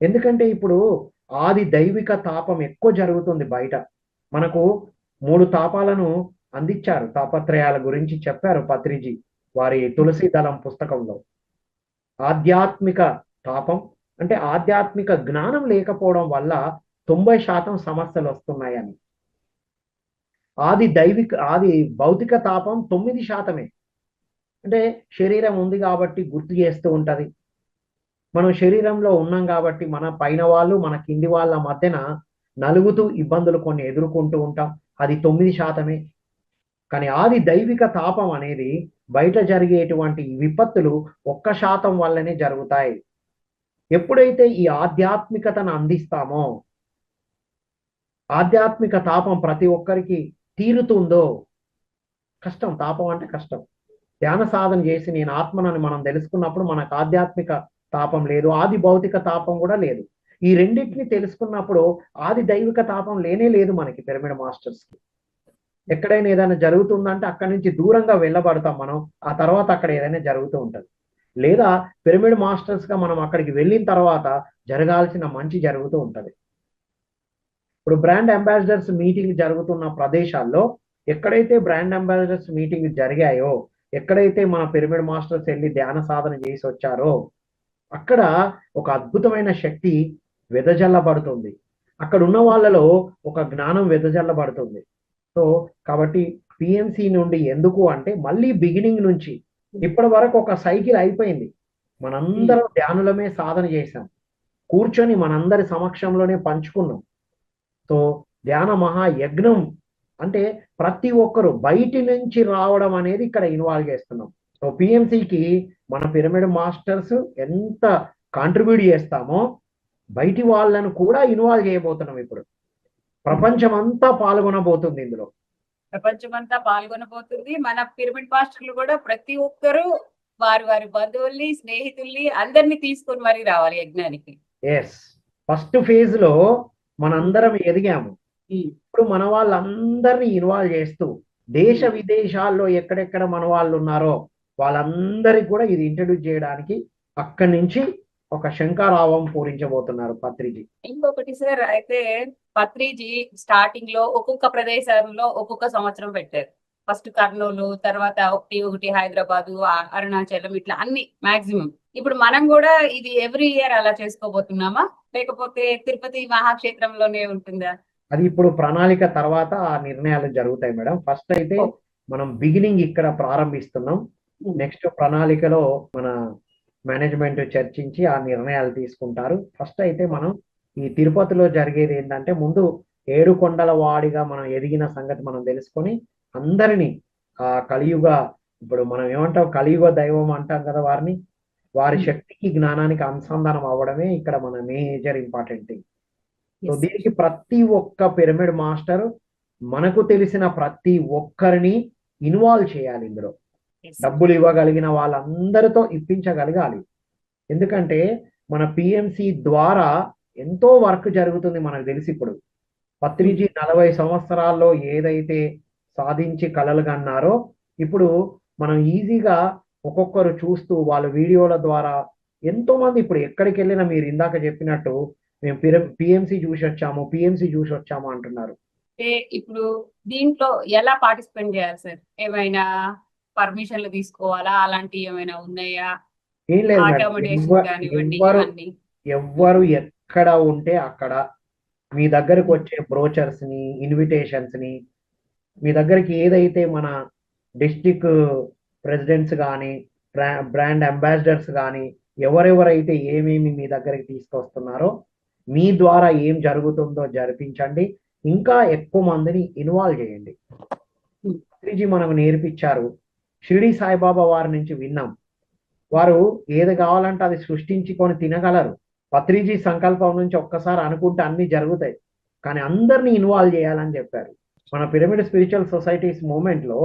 ఎందుకంటే ఇప్పుడు ఆది దైవిక తాపం ఎక్కువ జరుగుతుంది బయట. మనకు 3 తాపాలను అందించారు, తాపత్రయాల గురించి చెప్పారు పత్రిజీ వారి తులసి దళం పుస్తకంలో. ఆధ్యాత్మిక తాపం అంటే ఆధ్యాత్మిక జ్ఞానం లేకపోవడం వల్ల 90% సమస్యలు వస్తున్నాయని. ఆది భౌతిక తాపం 9%. అంటే శరీరం ఉంది కాబట్టి గుర్తు చేస్తూ ఉంటది. మనం శరీరంలో ఉన్నాం కాబట్టి మన పైన వాళ్ళు మన కింది వాళ్ళ మధ్యన నలుగుతూ ఇబ్బందులు కొన్ని ఎదుర్కొంటూ ఉంటాం. అది 9%. కానీ ఆది దైవిక తాపం అనేది బయట జరిగేటువంటి విపత్తులు 1% వల్లనే జరుగుతాయి. ఎప్పుడైతే ఈ ఆధ్యాత్మికతను అందిస్తామో, ఆధ్యాత్మిక తాపం ప్రతి ఒక్కరికి తీరుతుందో, కష్టం, తాపం అంటే కష్టం. ధ్యాన సాధన చేసి నేను ఆత్మనని మనం తెలుసుకున్నప్పుడు మనకు ఆధ్యాత్మిక తాపం లేదు, ఆది భౌతిక తాపం కూడా లేదు. ఈ రెండింటిని తెలుసుకున్నప్పుడు ఆది దైవిక తాపం లేనే లేదు మనకి పిరమిడ్ మాస్టర్స్కి. ఎక్కడైనా ఏదైనా జరుగుతుందంటే అక్కడి నుంచి దూరంగా వెళ్ళబడతాం మనం. ఆ తర్వాత అక్కడ ఏదైనా జరుగుతూ ఉంటుంది. లేదా పిరమిడ్ మాస్టర్స్గా మనం అక్కడికి వెళ్ళిన తర్వాత జరగాల్సిన మంచి జరుగుతూ ఉంటుంది. ఇప్పుడు బ్రాండ్ అంబాసిడర్స్ మీటింగ్ జరుగుతున్న ప్రదేశాల్లో ఎక్కడైతే బ్రాండ్ అంబాసిడర్స్ మీటింగ్ జరిగాయో, ఎక్కడైతే మన పిరమిడ్ మాస్టర్స్ వెళ్ళి ధ్యాన సాధన చేసి వచ్చారో అక్కడ ఒక అద్భుతమైన శక్తి వెదజల్లబడుతుంది. అక్కడ ఉన్న వాళ్ళలో ఒక జ్ఞానం వెదజల్లబడుతుంది. సో కాబట్టి పిఎంసి నుండి ఎందుకు అంటే మళ్ళీ బిగినింగ్ నుంచి ఇప్పటి వరకు ఒక సైకిల్ అయిపోయింది. మనందరం ధ్యానులమే సాధన చేశాం, కూర్చొని మనందరి సమక్షంలోనే పంచుకున్నాం. సో ధ్యాన మహాయజ్ఞం అంటే ప్రతి ఒక్కరు బయటి నుంచి రావడం అనేది ఇక్కడ ఇన్వాల్వ్ చేస్తున్నాం. సో పిఎంసికి మన పిరమిడ్ మాస్టర్స్ ఎంత కాంట్రిబ్యూట్ చేస్తామో బయటి వాళ్ళను కూడా ఇన్వాల్వ్ చేయబోతున్నాం. ఇప్పుడు ప్రపంచం అంతా పాల్గొనబోతుంది ఇందులో. ప్రపంచమంతా పాల్గొనబోతుంది. మన పిరమిడ్ మాస్టర్లు కూడా ప్రతి ఒక్కరూ వారి వారి బంధువుల్ని, స్నేహితుల్ని అందరినీ తీసుకొని మరీ రావాలి యజ్ఞానికి. ఎస్, ఫస్ట్ ఫేజ్ లో మనందరం ఎదిగాము. ఇప్పుడు మన వాళ్ళందరినీ ఇన్వాల్వ్ చేస్తూ దేశ విదేశాల్లో ఎక్కడెక్కడ మన వాళ్ళు ఉన్నారో వాళ్ళందరికీ కూడా ఇది ఇంట్రడ్యూస్ చేయడానికి అక్కడి నుంచి ఒక శంఖారావం పూరించబోతున్నారు పత్రిజీ. ఇంకొకటి సార్, అయితే పత్రిజీ స్టార్టింగ్ లో ఒక్కొక్క ప్రదేశంలో ఒక్కొక్క సంవత్సరం పెట్టారు. ఫస్ట్ కర్నూలు, తర్వాత ఒకటి హైదరాబాదు, అరుణాచలం, ఇట్లా అన్ని మాక్సిమం. ఇప్పుడు మనం కూడా ఇది ఎవ్రీ ఇయర్ అలా చేసుకోబోతున్నామా, లేకపోతే తిరుపతి మహాక్షేత్రంలోనే ఉంటుందా? అది ఇప్పుడు ప్రణాళిక తర్వాత ఆ నిర్ణయాలు జరుగుతాయి మేడం. ఫస్ట్ అయితే మనం బిగినింగ్ ఇక్కడ ప్రారంభిస్తున్నాం. నెక్స్ట్ ప్రణాళికలో మన మేనేజ్మెంట్ చర్చించి ఆ నిర్ణయాలు తీసుకుంటారు. ఫస్ట్ అయితే మనం ఈ తిరుపతిలో జరిగేది ఏంటంటే ముందు 7 కొండల వాడిగా మనం ఎదిగిన సంగతి మనం తెలుసుకొని అందరినీ ఆ కలియుగ, ఇప్పుడు మనం ఏమంటాం కలియుగ దైవం అంటాం కదా, వారి శక్తికి జ్ఞానానికి అనుసంధానం అవ్వడమే ఇక్కడ మన మేజర్ ఇంపార్టెంట్ థింగ్. సో దీనికి ప్రతి ఒక్క పిరమిడ్ మాస్టర్ మనకు తెలిసిన ప్రతి ఒక్కరిని ఇన్వాల్వ్ చేయాలి. ఇందులో డబ్బులు ఇవ్వగలిగిన వాళ్ళందరితో ఇప్పించగలగాలి. ఎందుకంటే మన పిఎంసి ద్వారా ఎంతో వర్క్ జరుగుతుంది మనకు తెలిసి. ఇప్పుడు పత్రిజీ 40 సంవత్సరాల్లో ఏదైతే సాధించి కలలు కన్నారో ఇప్పుడు మనం ఈజీగా ఒక్కొక్కరు చూస్తూ వాళ్ళ వీడియోల ద్వారా ఎంతో మంది ఇప్పుడు ఎక్కడికి వెళ్ళినా మీరు ఇందాక చెప్పినట్టు మేము పిఎంసి చూసి వచ్చాము అంటున్నారు. ఇప్పుడు దీంట్లో ఎలా పార్టిసిపేట్ చేయాలి సార్? ఏమైనా పర్మిషన్లు తీసుకోవాలా, అలాంటివి ఏమైనా ఉన్నాయా? ఏం లేదు, ఎవ్వరు ఎక్కడ ఉంటే అక్కడ మీ దగ్గరకు వచ్చే బ్రోచర్స్ ని, ఇన్విటేషన్స్ ని, మీ దగ్గరికి ఏదైతే మన డిస్ట్రిక్ట్ ప్రెసిడెంట్స్ కానీ బ్రాండ్ అంబాసిడర్స్ కానీ ఎవరెవరైతే ఏమేమి మీ దగ్గరికి తీసుకొస్తున్నారో మీ ద్వారా ఏం జరుగుతుందో జరిపించండి. ఇంకా ఎక్కువ మందిని ఇన్వాల్వ్ చేయండి. పత్రిజీ మనకు నేర్పించారు, షిరిడి సాయిబాబా వారి నుంచి విన్నాం, వారు ఏది కావాలంటే అది సృష్టించుకొని తినగలరు. పత్రిజీ సంకల్పం నుంచి ఒక్కసారి అనుకుంటే అన్ని జరుగుతాయి, కానీ అందరినీ ఇన్వాల్వ్ చేయాలని చెప్పారు. మన పిరమిడ్ స్పిరిచువల్ సొసైటీస్ మూమెంట్ లో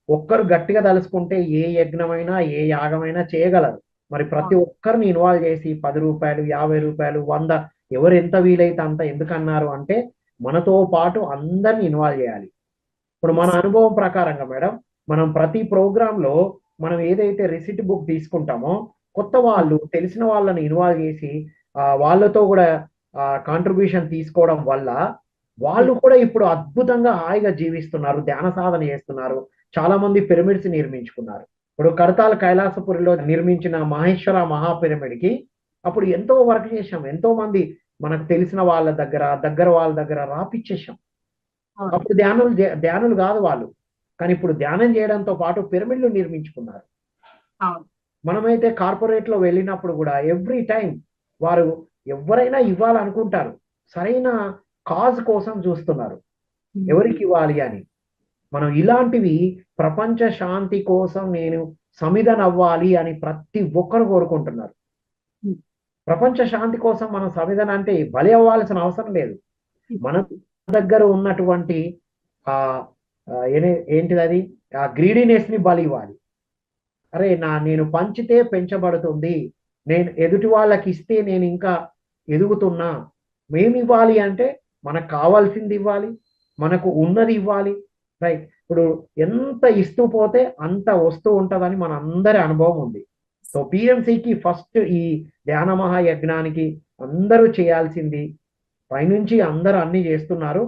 ఒక్కరు గట్టిగా తలుసుకుంటే ఏ యజ్ఞమైనా ఏ యాగమైనా చేయగలరు. మరి ప్రతి ఒక్కరిని ఇన్వాల్వ్ చేసి 10 రూపాయలు, 50 రూపాయలు, 100 ఎవరు ఎంత వీలైతే అంత ఎందుకన్నారు అంటే మనతో పాటు అందరిని ఇన్వాల్వ్ చేయాలి. ఇప్పుడు మన అనుభవం ప్రకారంగా మేడం, మనం ప్రతి ప్రోగ్రామ్ లో మనం ఏదైతే రిసిట్ బుక్ తీసుకుంటామో కొత్త వాళ్ళు తెలిసిన వాళ్ళని ఇన్వాల్వ్ చేసి వాళ్ళతో కూడా కాంట్రిబ్యూషన్ తీసుకోవడం వల్ల వాళ్ళు కూడా ఇప్పుడు అద్భుతంగా హాయిగా జీవిస్తున్నారు, ధ్యాన సాధన చేస్తున్నారు. చాలా మంది పిరమిడ్స్ నిర్మించుకున్నారు. ఇప్పుడు కడతాల కైలాసపురిలో నిర్మించిన మహేశ్వర మహాపిరమిడ్ కి అప్పుడు ఎంతో వర్క్ చేశాం, ఎంతో మంది మనకు తెలిసిన వాళ్ళ దగ్గర వాళ్ళ దగ్గర రాపిచ్చేసాం. అవును. అప్పుడు ధ్యానులు కాదు వాళ్ళు, కానీ ఇప్పుడు ధ్యానం చేయడంతో పాటు పిరమిడ్లు నిర్మించుకున్నారు. అవును. మనమైతే కార్పొరేట్ లో వెళ్ళినప్పుడు కూడా ఎవ్రీ టైం వారు ఎవరైనా ఇవ్వాలనుకుంటారు, సరైన కాజ్ కోసం చూస్తున్నారు ఎవరికి ఇవ్వాలి అని. మనం ఇలాంటివి ప్రపంచ శాంతి కోసం నేను సమిధన్ అవ్వాలి అని ప్రతి ఒక్కరు కోరుకుంటున్నారు. ఉమ్. ప్రపంచ శాంతి కోసం మనం సమిధన్ అంటే బలి అవ్వాల్సిన అవసరం లేదు. మన దగ్గర ఉన్నటువంటి ఆ ఏంటిది అది, ఆ గ్రీడీనెస్ ని బలి ఇవ్వాలి. అరే నేను పంచితే పెంచబడుతుంది, నేను ఎదుటి వాళ్ళకి ఇస్తే నేను ఇంకా ఎదుగుతున్నా. మేము ఇవ్వాలి అంటే మనకు కావాల్సింది ఇవ్వాలి, మనకు ఉన్నది ఇవ్వాలి. రైట్. ఇప్పుడు ఎంత ఇస్తూ పోతే అంత వస్తూ ఉంటుందని మన అందరి అనుభవం ఉంది. సో పిఎంసికి ఫస్ట్ ఈ ధ్యాన మహాయజ్ఞానికి అందరూ చేయాల్సింది, పైనుంచి అందరూ అన్ని చేస్తున్నారు,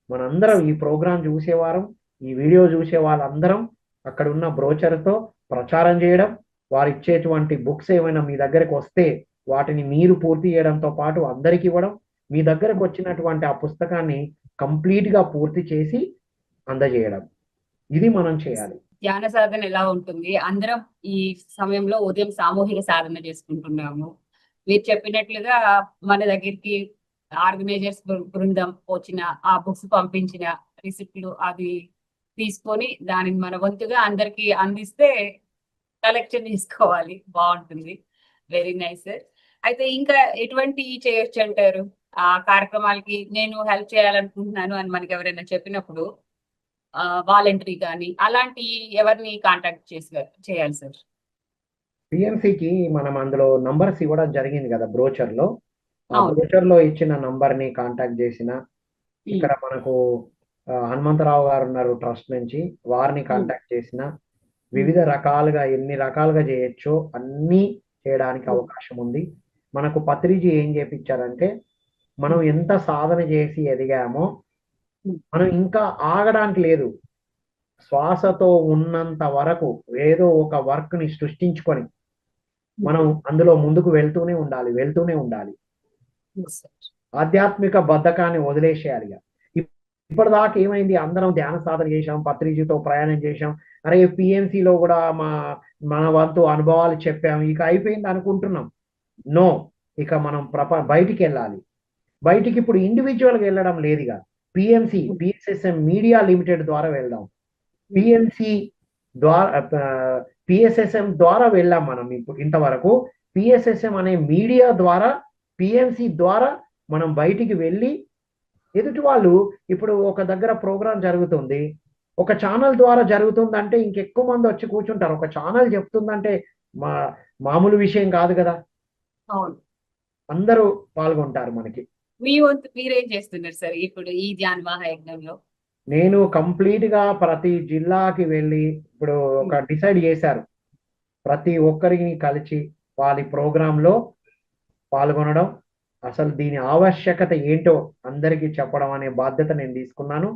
మనందరం ఈ ప్రోగ్రాం చూసేవారం, ఈ వీడియో చూసే వాళ్ళందరం అక్కడ ఉన్న బ్రోచర్తో ప్రచారం చేయడం, వారు ఇచ్చేటువంటి బుక్స్ ఏమైనా మీ దగ్గరకు వస్తే వాటిని మీరు పూర్తి చేయడంతో పాటు అందరికి ఇవ్వడం, మీ దగ్గరకు వచ్చినటువంటి ఆ పుస్తకాన్ని కంప్లీట్ గా పూర్తి చేసి అందజేయడం, ఇది మనం చేయాలి. ధ్యాన సాధన ఎలా ఉంటుంది? అందరం ఈ సమయంలో ఉదయం సామూహిక సాధన చేసుకుంటున్నాము. మీరు చెప్పినట్లుగా మన దగ్గరికి ఆర్గనైజర్స్ బృందం వచ్చిన ఆ బుక్స్ పంపించిన రిసిప్ట్లు అది తీసుకొని దానిని మన వంతుగా అందరికి అందిస్తే కలెక్షన్ చేసుకోవాలి. బాగుంటుంది. Very nice sir. అయితే ఇంకా ఎటువంటి చేయొచ్చు అంటారు? ఆ కార్యక్రమాలకి నేను హెల్ప్ చేయాలనుకుంటున్నాను అని మనకి ఎవరైనా చెప్పినప్పుడు వాలంటరీ కానీ అలాంటి ఎవరిని కాంటాక్ట్ చేయాలి సార్? పిఎంసికి మనం అందులో నంబర్స్ ఇవ్వడం జరిగింది కదా బ్రోచర్ లో. ఆ అవును. బ్రోచర్ లో ఇచ్చిన నంబర్ ని కాంటాక్ట్ చేసిన, ఇక్కడ మనకు హనుమంతరావు గారు ఉన్నారు ట్రస్ట్ నుంచి, వారిని కాంటాక్ట్ చేసిన, వివిధ రకాలుగా ఎన్ని రకాలుగా చేయొచ్చో అన్నీ చేయడానికి అవకాశం ఉంది. మనకు పత్రిజీ ఏం చేపించారంటే, మనం ఎంత సాధన చేసి ఎదిగామో మనం ఇంకా ఆగడానికి లేదు. శ్వాసతో ఉన్నంత వరకు ఏదో ఒక వర్క్ ని సృష్టించుకొని మనం అందులో ముందుకు వెళ్తూనే ఉండాలి. ఆధ్యాత్మిక బద్ధకాన్ని వదిలేసేయాలి. ఇప్పటిదాకా ఏమైంది, అందరం ధ్యాన సాధన చేశాం, పత్రిజీతో ప్రయాణం చేశాం, అరే పిఎంసిలో కూడా మన వంతు అనుభవాలు చెప్పాం, ఇక అయిపోయింది అనుకుంటున్నాం. నో, ఇక మనం బయటికి వెళ్ళాలి. బయటికి ఇప్పుడు ఇండివిజువల్గా వెళ్ళడం లేదుగా. పిఎస్ఎస్ఎం మీడియా లిమిటెడ్ ద్వారా వెళ్దాం. పిఎస్ఎస్ఎం ద్వారా వెళ్ళాం మనం ఇప్పుడు ఇంతవరకు. పిఎస్ఎస్ఎం అనే మీడియా ద్వారా, పిఎంసి ద్వారా మనం బయటికి వెళ్ళి ఎదుటి వాళ్ళు, ఇప్పుడు ఒక దగ్గర ప్రోగ్రాం జరుగుతుంది, ఒక ఛానల్ ద్వారా జరుగుతుందంటే ఇంకెక్కువ మంది వచ్చి కూర్చుంటారు. ఒక ఛానల్ చెప్తుందంటే మామూలు విషయం కాదు కదా. అవును. అందరూ పాల్గొంటారు మనకి. మీ వంతు మీరేం చేస్తున్నారు సార్ ఇప్పుడు ఈ ధ్యాన మహాయజ్ఞంలో? నేను కంప్లీట్ గా ప్రతి జిల్లాకి వెళ్ళి ఇప్పుడు ఒక డిసైడ్ చేశారు, ప్రతి ఒక్కరికి కలిసి వాళ్ళ ప్రోగ్రాంలో పాల్గొనడం, అసలు దీని ఆవశ్యకత ఏంటో అందరికీ చెప్పడం అనే బాధ్యత నేను తీసుకున్నాను.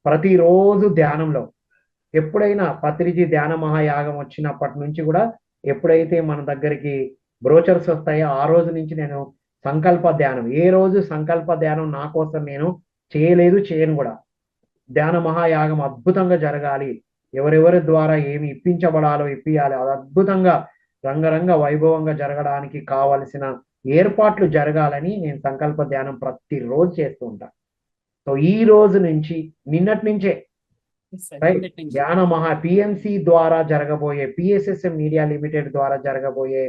ప్రతిరోజు ధ్యానంలో, ఎప్పుడైనా పత్రిజీ ధ్యాన మహాయాగం వచ్చినప్పటి నుంచి కూడా ఎప్పుడైతే మన దగ్గరికి బ్రోచర్స్ వస్తాయో ఆ రోజు నుంచి నేను సంకల్ప ధ్యానం, ఏ రోజు సంకల్ప ధ్యానం నా కోసం నేను చేయను కూడా. ధ్యాన మహాయాగం అద్భుతంగా జరగాలి, ఎవరెవరి ద్వారా ఏమి ఇప్పించబడాలో ఇప్పియాలి, అది అద్భుతంగా రంగరంగ వైభవంగా జరగడానికి కావలసిన ఏర్పాట్లు జరగాలని నేను సంకల్ప ధ్యానం ప్రతిరోజు చేస్తూ ఉంటాను. సో ఈ రోజు నుంచి, నిన్నటి నుంచే ధ్యాన పిఎంసి ద్వారా జరగబోయే, పిఎస్ఎస్ఎం మీడియా లిమిటెడ్ ద్వారా జరగబోయే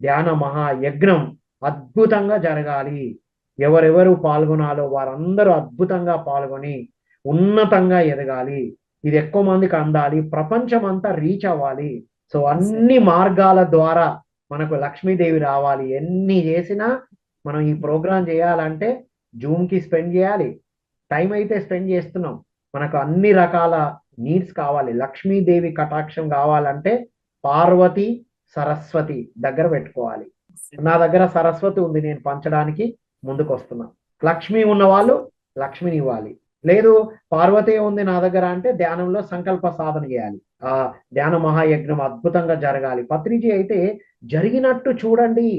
ధ్యాన మహాయజ్ఞం అద్భుతంగా జరగాలి. ఎవరెవరు పాల్గొనాలో వారందరూ అద్భుతంగా పాల్గొని ఉన్నతంగా ఎదగాలి, ఇది ఎక్కువ మందికి అందాలి, ప్రపంచం అంతా రీచ్ అవ్వాలి. సో అన్ని మార్గాల ద్వారా మనకు లక్ష్మీదేవి రావాలి. ఎన్ని చేసినా మనం ఈ ప్రోగ్రాం చేయాలంటే జూమ్కి స్పెండ్ చేయాలి, టైం అయితే స్పెండ్ చేస్తున్నాం, మనకు అన్ని రకాల నీడ్స్ కావాలి. లక్ష్మీదేవి కటాక్షం కావాలంటే పార్వతి సరస్వతి దగ్గర పెట్టుకోవాలి. నా దగ్గర సరస్వతి ఉంది, నేను పంచడానికి ముందుకు వస్తున్నా. లక్ష్మి ఉన్న వాళ్ళు లక్ష్మిని ఇవ్వాలి, లేదు పార్వతి ఉంది నా దగ్గర అంటే ధ్యానంలో సంకల్ప సాధన చేయాలి. ఆ ధ్యాన మహాయజ్ఞం అద్భుతంగా జరగాలి. పత్రిజీ అయితే జరిగినట్టు చూడండి,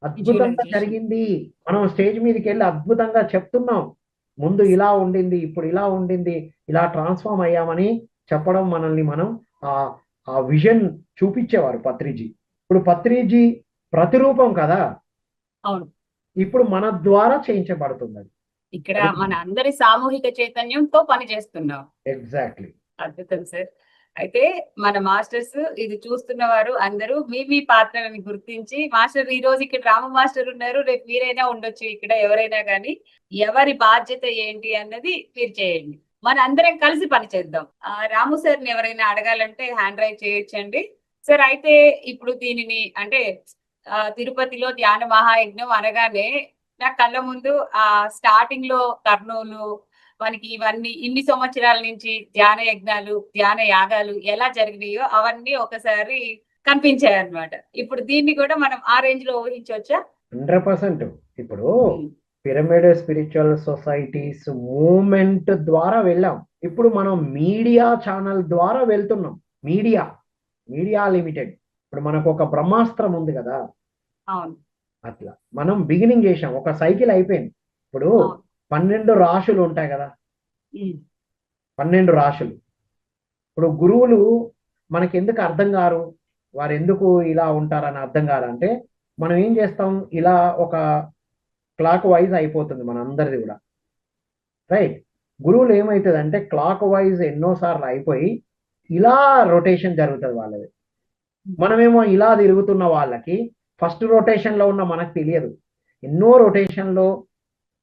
అద్భుతంగా Visualization. జరిగింది. మనం స్టేజ్ మీదకి వెళ్ళి అద్భుతంగా చెప్తున్నాం. ముందు ఇలా ఉండింది, ఇప్పుడు ఇలా ఉండింది, ఇలా ట్రాన్స్ఫార్మ్ అయ్యామని చెప్పడం మనల్ని మనం ఆ ఆ విజన్ చూపించేవారు పత్రిజీ. ఇప్పుడు పత్రిజీ ప్రతిరూపం కదా, అవును. ఇప్పుడు మన ద్వారా చేయించబడుతుంది అది. ఇక్కడ అది మన అందరి సామూహిక చైతన్యంతో పని చేస్తున్నాం. ఎగ్జాక్ట్లీ. అద్భుతం సార్. అయితే మన మాస్టర్స్ ఇది చూస్తున్న వారు అందరూ మీ పాత్రలను గుర్తించి, మాస్టర్ ఈ రోజు ఇక్కడ రాము మాస్టర్ ఉన్నారు, రేపు మీరైనా ఉండొచ్చు ఇక్కడ ఎవరైనా కానీ, ఎవరి బాధ్యత ఏంటి అన్నది మీరు చేయండి. మన అందరం కలిసి పని చేద్దాం. రాము సార్ని ఎవరైనా అడగాలంటే హ్యాండ్ రైజ్ చేయొచ్చండి. సార్ అయితే ఇప్పుడు దీనిని అంటే తిరుపతిలో ధ్యాన మహాయజ్ఞం అనగానే నా కళ్ళ ముందు స్టార్టింగ్ లో కర్నూలు మనకి ఇవన్నీ ఇన్ని సంవత్సరాల నుంచి ధ్యాన యజ్ఞాలు, ధ్యాన యాగాలు ఎలా జరిగినాయో అవన్నీ ఒకసారి కనిపించాయి అన్నమాట. ఇప్పుడు దీన్ని కూడా మనం ఆ రేంజ్ లో ఊహించవచ్చా? 100%. ఇప్పుడు పిరమిడ్ స్పిరిచువల్ సొసైటీస్ మూవ్మెంట్ ద్వారా వెళ్ళాం. ఇప్పుడు మనం మీడియా ఛానల్ ద్వారా వెళ్తున్నాం. Media limited. ఇప్పుడు మనకు ఒక బ్రహ్మాస్త్రం ఉంది కదా, అవును, అట్లా మనం బిగినింగ్ చేసాం. ఒక సైకిల్ అయిపోయింది. ఇప్పుడు 12 రాశులు ఉంటాయి కదా, 12 రాశులు. ఇప్పుడు గురువులు మనకి ఎందుకు అర్థం కారు, వారు ఎందుకు ఇలా ఉంటారని అర్థం కారంటే, మనం ఏం చేస్తాం, ఇలా ఒక క్లాక్ వైజ్ అయిపోతుంది మన అందరిది కూడా, రైట్. గురువులు ఏమవుతుంది అంటే క్లాక్ వైజ్ ఎన్నోసార్లు అయిపోయి ఇలా రొటేషన్ జరుగుతుంది వాళ్ళది. మనమేమో ఇలా తిరుగుతున్న వాళ్ళకి ఫస్ట్ రొటేషన్ లో ఉన్న మనకు తెలియదు, ఎన్నో రొటేషన్ లో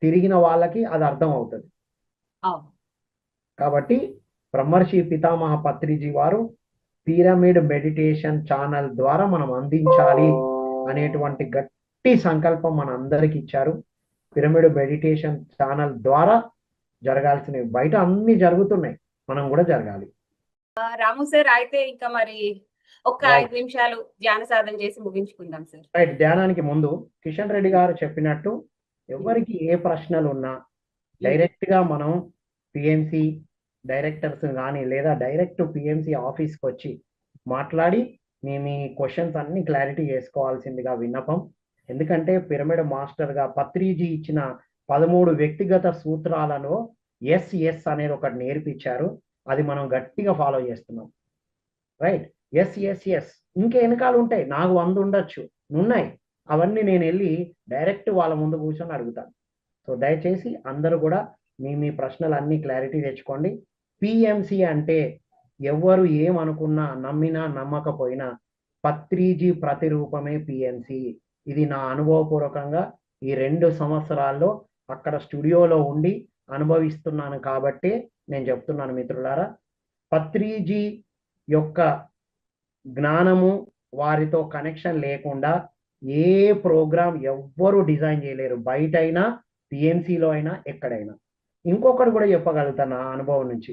తిరిగిన వాళ్ళకి అది అర్థం అవుతుంది. కాబట్టి బ్రహ్మర్షి పితామహ పత్రిజీ వారు పిరమిడ్ మెడిటేషన్ ఛానల్ ద్వారా మనం అందించాలి అనేటువంటి గట్టి సంకల్పం మన అందరికి ఇచ్చారు. పిరమిడ్ మెడిటేషన్ ఛానల్ ద్వారా జరగాల్సినవి బయట అన్ని జరుగుతున్నాయి, మనం కూడా జరగాలి. రాము సార్ అయితే ఇంకా మరి ఒక 5 నిమిషాలు ధ్యాన సాధన చేసి ముగించుకుందాం సార్. రైట్. ధ్యానానికి ముందు కిషన్ రెడ్డి గారు చెప్పినట్టు ఎవరికి ఏ ప్రశ్నలు ఉన్నా డైరెక్ట్ గా మనం పిఎంసి డైరెక్టర్స్ కానీ లేదా డైరెక్ట్ పిఎంసి ఆఫీస్కి వచ్చి మాట్లాడి మీ క్వశ్చన్స్ అన్ని క్లారిటీ చేసుకోవాల్సిందిగా విన్నపం. ఎందుకంటే పిరమిడ్ మాస్టర్గా పత్రిజీ ఇచ్చిన 13 వ్యక్తిగత సూత్రాలను ఎస్ అనేది ఒకటి నేర్పించారు. అది మనం గట్టిగా ఫాలో చేస్తున్నాం. రైట్. ఎస్ ఇంకా వెనకాల ఉంటాయి, నాకు 100 ఉండొచ్చు, ఉన్నాయి. అవన్నీ నేను వెళ్ళి డైరెక్ట్ వాళ్ళ ముందు కూర్చొని అడుగుతాను. సో దయచేసి అందరూ కూడా మీ ప్రశ్నలు అన్ని క్లారిటీ తెచ్చుకోండి. పిఎంసి అంటే ఎవరు ఏమనుకున్నా నమ్మినా నమ్మకపోయినా పత్రిజీ ప్రతిరూపమే పిఎంసి. ఇది నా అనుభవపూర్వకంగా ఈ 2 సంవత్సరాల్లో అక్కడ స్టూడియోలో ఉండి అనుభవిస్తున్నాను కాబట్టి నేను చెప్తున్నాను మిత్రులారా. పత్రిజీ యొక్క జ్ఞానము, వారితో కనెక్షన్ లేకుండా ఏ ప్రోగ్రామ్ ఎవ్వరూ డిజైన్ చేయలేరు, బయట అయినా పిఎంసిలో అయినా ఎక్కడైనా. ఇంకొకటి కూడా చెప్పగలుగుతాను నా అనుభవం నుంచి.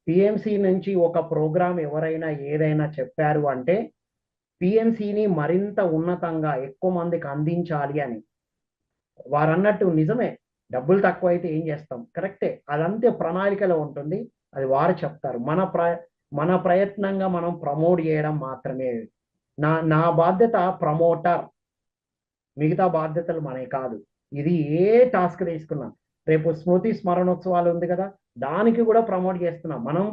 పిఎంసి నుంచి ఒక ప్రోగ్రామ్ ఎవరైనా ఏదైనా చెప్పారు అంటే పిఎంసిని మరింత ఉన్నతంగా ఎక్కువ మందికి అందించాలి అని. వారు అన్నట్టు నిజమే, డబ్బులు తక్కువ అయితే ఏం చేస్తాం, కరెక్టే, అదంతే ప్రణాళికలో ఉంటుంది, అది వారు చెప్తారు. మన ప్రయత్నంగా మనం ప్రమోట్ చేయడం మాత్రమే. నా బాధ్యత ప్రమోటర్, మిగతా బాధ్యతలు మనకి కాదు. ఇది ఏ టాస్క్ తీసుకున్నా, రేపు స్మృతి స్మరణోత్సవాలు ఉంది కదా, దానికి కూడా ప్రమోట్ చేస్తున్నాం. మనం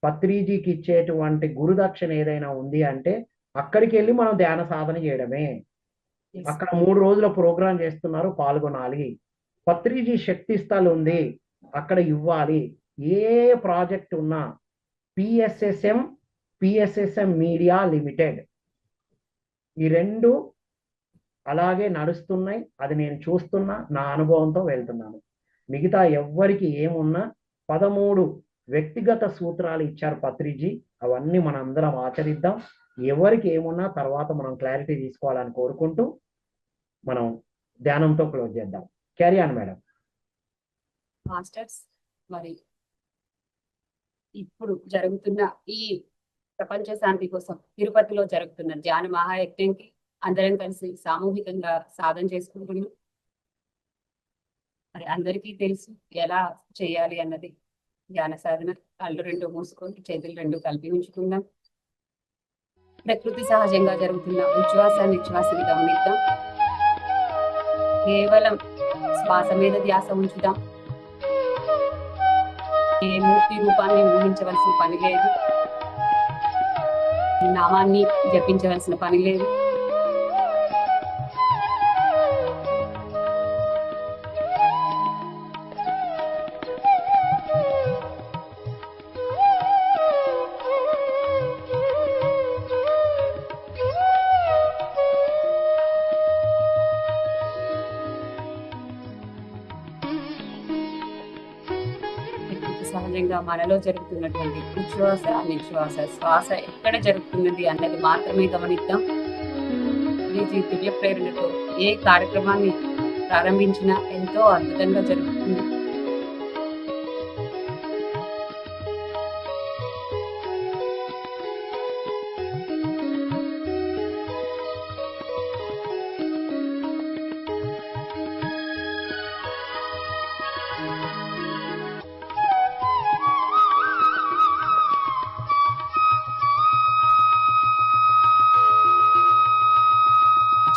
పత్రిజీకి ఇచ్చేటువంటి గురుదక్షిణ ఏదైనా ఉంది అంటే అక్కడికి వెళ్ళి మనం ధ్యాన సాధన చేయడమే. అక్కడ 3 రోజుల ప్రోగ్రాం చేస్తున్నారు, పాల్గొనాలి. పత్రిజీ శక్తి స్థల్ ఉంది, అక్కడ ఇవ్వాలి. ఏ ప్రాజెక్ట్ ఉన్నా పిఎస్ఎస్ఎం మీడియా లిమిటెడ్, ఈ 2 అలాగే నడుస్తున్నాయి. అది నేను చూస్తున్నా, నా అనుభవంతో వెళ్తున్నాను. మిగతా ఎవ్వరికి ఏమున్నా 13 వ్యక్తిగత సూత్రాలు ఇచ్చారు పత్రిజీ, అవన్నీ మనం అందరం ఆచరిద్దాం. ఎవరికి ఏమున్నా తర్వాత మనం క్లారిటీ తీసుకోవాలని కోరుకుంటూ మనం ధ్యానంతో క్లోజ్ చేద్దాం. Carry on madam. మాస్టర్స్, మరి ఇప్పుడు జరుగుతున్న ఈ ప్రపంచ శాంతి కోసం తిరుపతిలో జరుగుతున్న ధ్యాన మహాయజ్ఞంకి అందరం కలిసి సామూహికంగా సాధన చేసుకుంటున్నాం. మరి అందరికీ తెలుసు ఎలా చేయాలి అన్నది. ధ్యాన సాధన, కళ్ళు 2 మూసుకొని చేతులు 2 కలిపి ఉంచుకుందాం. ప్రకృతి సహజంగా జరుగుతున్న ఉచ్ఛ్వాస నిశ్వాసని గమనిద్దాం. కేవలం శ్వాస మీద ధ్యాస ఉంచుదాం. ఏ మూర్తి రూపాన్ని ఊహించవలసిన పని లేదు, నామాన్ని జపించవలసిన పని లేదు. సహజంగా మనలో జరుగుతున్నటువంటి ఉచ్ఛ్వాస నిశ్వాస శ్వాస ఎక్కడ జరుగుతున్నది అన్నది మాత్రమే గమనిద్దాం. ఈ దివ్య ప్రేరణతో ఏ కార్యక్రమాన్ని ప్రారంభించినా ఎంతో అద్భుతంగా జరుగుతుంది.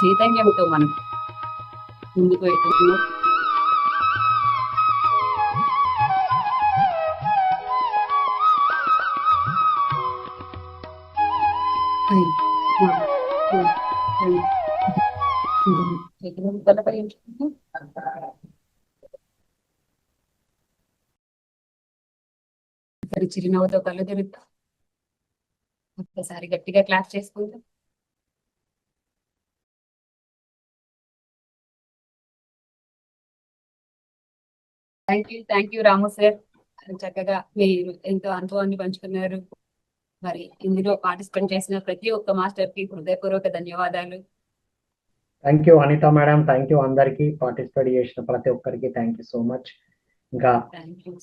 చైతన్యంతో మనం ముందుకు వెళ్తున్నాం. చిరునవ్వుతో కళ్ళు తెరుద్దాం. ఒక్కసారి గట్టిగా క్లాస్ చేసుకుందాం. థ్యాంక్ యూ రాము సార్, చక్కగా మీరు ఎంతో అనుభవాన్ని పంచుకున్నారు. మరి ఇందులో పార్టిసిపేట్ చేసిన ప్రతి ఒక్క మాస్టర్ కి హృదయపూర్వక ధన్యవాదాలు. Thank you Anitha madam, thank you అందరికి పార్టిసిపేట్ చేసిన ప్రతి ఒక్కరికి థ్యాంక్ యూ సో మచ్. ఇంకా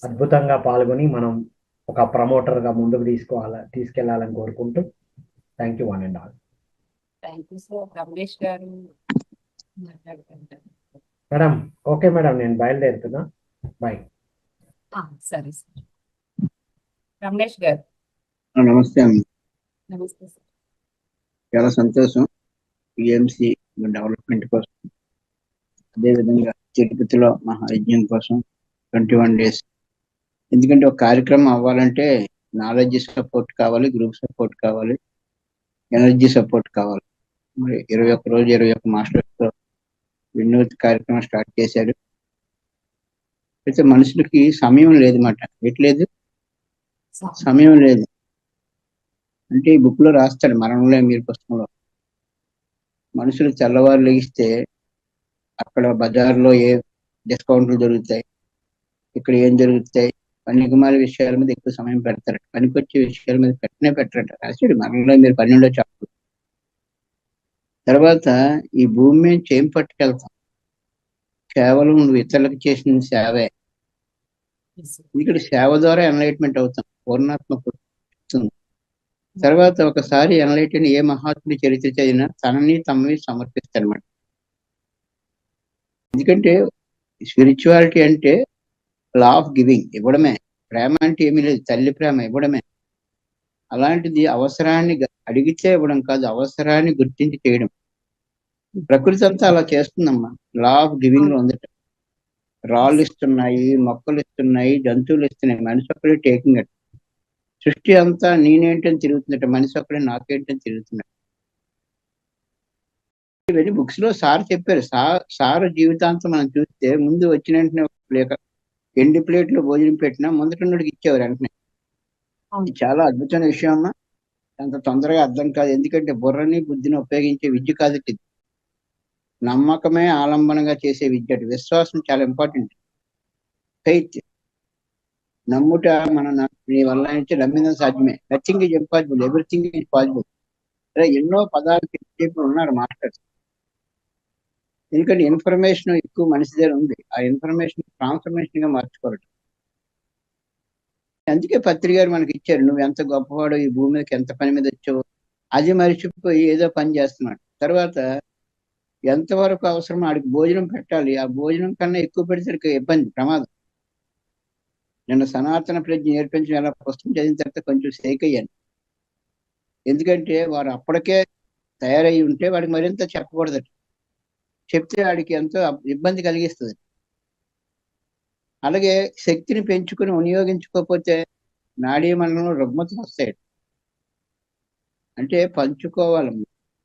అద్భుతంగా పాల్గొని మనం ఒక ప్రమోటర్ గా ముందుకు తీసుకెళ్లాలని కోరుకుంటూ thank you one and all. Thank you sir. Ramesh గారు మేడం. ఓకే మేడం, నేను బయలుదేరుతున్నా. బాయ్. సరే సార్. రమేష్ గారు నమస్తే అమ్మ. నమస్తే సార్. చాలా సంతోషం పిఎంసి డెవలప్మెంట్ కోసం, అదేవిధంగా తిరుపతిలో మహాయజ్ఞం కోసం 21 days. ఎందుకంటే ఒక కార్యక్రమం అవ్వాలంటే నాలెడ్జ్ సపోర్ట్ కావాలి, గ్రూప్ సపోర్ట్ కావాలి, ఎనర్జీ సపోర్ట్ కావాలి. మరి 21 రోజు 21 మాస్టర్స్తో వినూత్న కార్యక్రమం స్టార్ట్ చేశారు. అయితే మనుషులకి సమయం లేదు మాట, ఎట్లేదు సమయం లేదు అంటే ఈ బుక్ లో రాస్తాడు మరణంలో మీరు పుస్తకంలో. మనుషులు తెల్లవారు లెగిస్తే అక్కడ బజార్లో ఏ డిస్కౌంట్లు దొరుకుతాయి, ఇక్కడ ఏం జరుగుతాయి, పనికిమాల విషయాల మీద ఎక్కువ సమయం పెడతారు, పనికొచ్చే విషయాల మీద పెట్టరట. రాశాడు మరణంలో మీరు 12వ చాప్టర్. తర్వాత ఈ భూమి మీద చేయం పట్టుకెళ్తాం, కేవలం నువ్వు ఇతరులకు చేసిన సేవే. ఇక్కడ సేవ ద్వారా ఎన్లైట్మెంట్ అవుతాం, పూర్ణాత్మ వస్తుంది. తర్వాత ఒకసారి ఎన్లైట్ అయిన ఏ మహాత్ముడి చరిత్ర చదివినా తనని తమని సమర్పిస్తారన్నమాట. ఎందుకంటే స్పిరిచువాలిటీ అంటే లా ఆఫ్ గివింగ్, ఇవ్వడమే. ప్రేమ అంటే ఏమీ లేదు, తల్లి ప్రేమ ఇవ్వడమే. అలాంటిది అవసరాన్ని అడిగితే ఇవ్వడం కాదు, అవసరాన్ని గుర్తించి చేయడం. ప్రకృతి అంతా అలా చేస్తుందమ్మా, లా ఆఫ్ గివింగ్ లో ఉంది. రాళ్ళు ఇస్తున్నాయి, మొక్కలు ఇస్తున్నాయి, జంతువులు ఇస్తున్నాయి, మనిషి ఒక్కడే టేకింగ్ అట్. సృష్టి అంతా నేనేంటని తిరుగుతుందట, మనిషి ఒక్కడే నాకేంటని తిరుగుతున్నాడు. ఇవన్నీ బుక్స్ లో సార్ చెప్పారు. సార్ జీవితాంతం మనం చూస్తే ముందు వచ్చిన వెంటనే లేక ఎండి ప్లేట్లో భోజనం పెట్టినా ముందటన్నడికి ఇచ్చేవారు వెంటనే. చాలా అద్భుతమైన విషయం అమ్మా, అంత తొందరగా అర్థం కాదు. ఎందుకంటే బుర్రని బుద్ధిని ఉపయోగించే విద్య కాదు ఇది, నమ్మకమే ఆలంబనగా చేసే విద్య. విశ్వాసం చాలా ఇంపార్టెంట్. ఫెయిత్, నమ్ముట. నీ వల్ల నుంచి నమ్మిన సాధ్యమే. Nothing is impossible, everything is possible. ఎన్నో పదాలు చెప్పి ఉన్నారు మాస్టర్స్. ఎందుకంటే ఇన్ఫర్మేషన్ ఎక్కువ మనిషి దగ్గర ఉంది, ఆ ఇన్ఫర్మేషన్ ట్రాన్స్ఫర్మేషన్ గా మార్చుకోవడం. అందుకే పత్రిక గారు మనకి ఇచ్చారు, నువ్వు ఎంత గొప్పవాడో, ఈ భూమి మీదకి ఎంత పని మీద వచ్చావు, అది మరిచిపోయి ఏదో పని చేస్తున్నాడు. తర్వాత ఎంతవరకు అవసరమో ఆడికి భోజనం పెట్టాలి, ఆ భోజనం కన్నా ఎక్కువ పెడితే ఇబ్బంది, ప్రమాదం. నిన్న సనాతన ప్రజ్ఞ నేర్పించిన ఎలా పుస్తకం చదివిన తర్వాత కొంచెం షేక్ అయ్యాను. ఎందుకంటే వారు అప్పటికే తయారై ఉంటే వాడికి మరింత చెప్పకూడదట. చెప్తే వాడికి ఎంతో ఇబ్బంది కలిగిస్తుంది. అలాగే శక్తిని పెంచుకుని వినియోగించుకోకపోతే నాడీ మండలంలో రుగ్మతలు వస్తాయి. అంటే పంచుకోవాలి.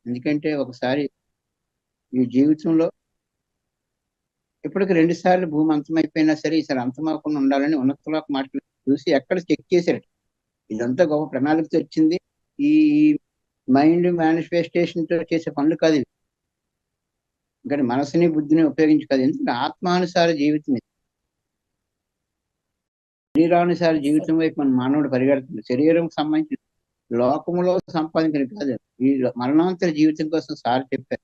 ఎందుకంటే ఒకసారి ఈ జీవితంలో ఇప్పటికి 2 సార్లు భూమి అంతమైపోయినా సరే ఈసారి అంతమవకుండా ఉండాలని ఉన్నతలోక మాటలు చూసి ఎక్కడ చెక్ చేశారు. ఇదంతా గొప్ప ప్రణాళికతో వచ్చింది. ఈ మైండ్ మేనిఫెస్టేషన్ తో చేసే పనులు కాదు ఇవి. కానీ మనసుని బుద్ధిని ఉపయోగించి కాదు. ఎందుకంటే ఆత్మానుసార జీవితం ఇది. శరీరానుసార జీవితం వైపు మన మానవుడు పరిగెడుతుంది. శరీరం సంబంధించి లోకములో సంపాదించిన కాదు. ఈ మరణాంతర జీవితం కోసం సార్ చెప్పారు.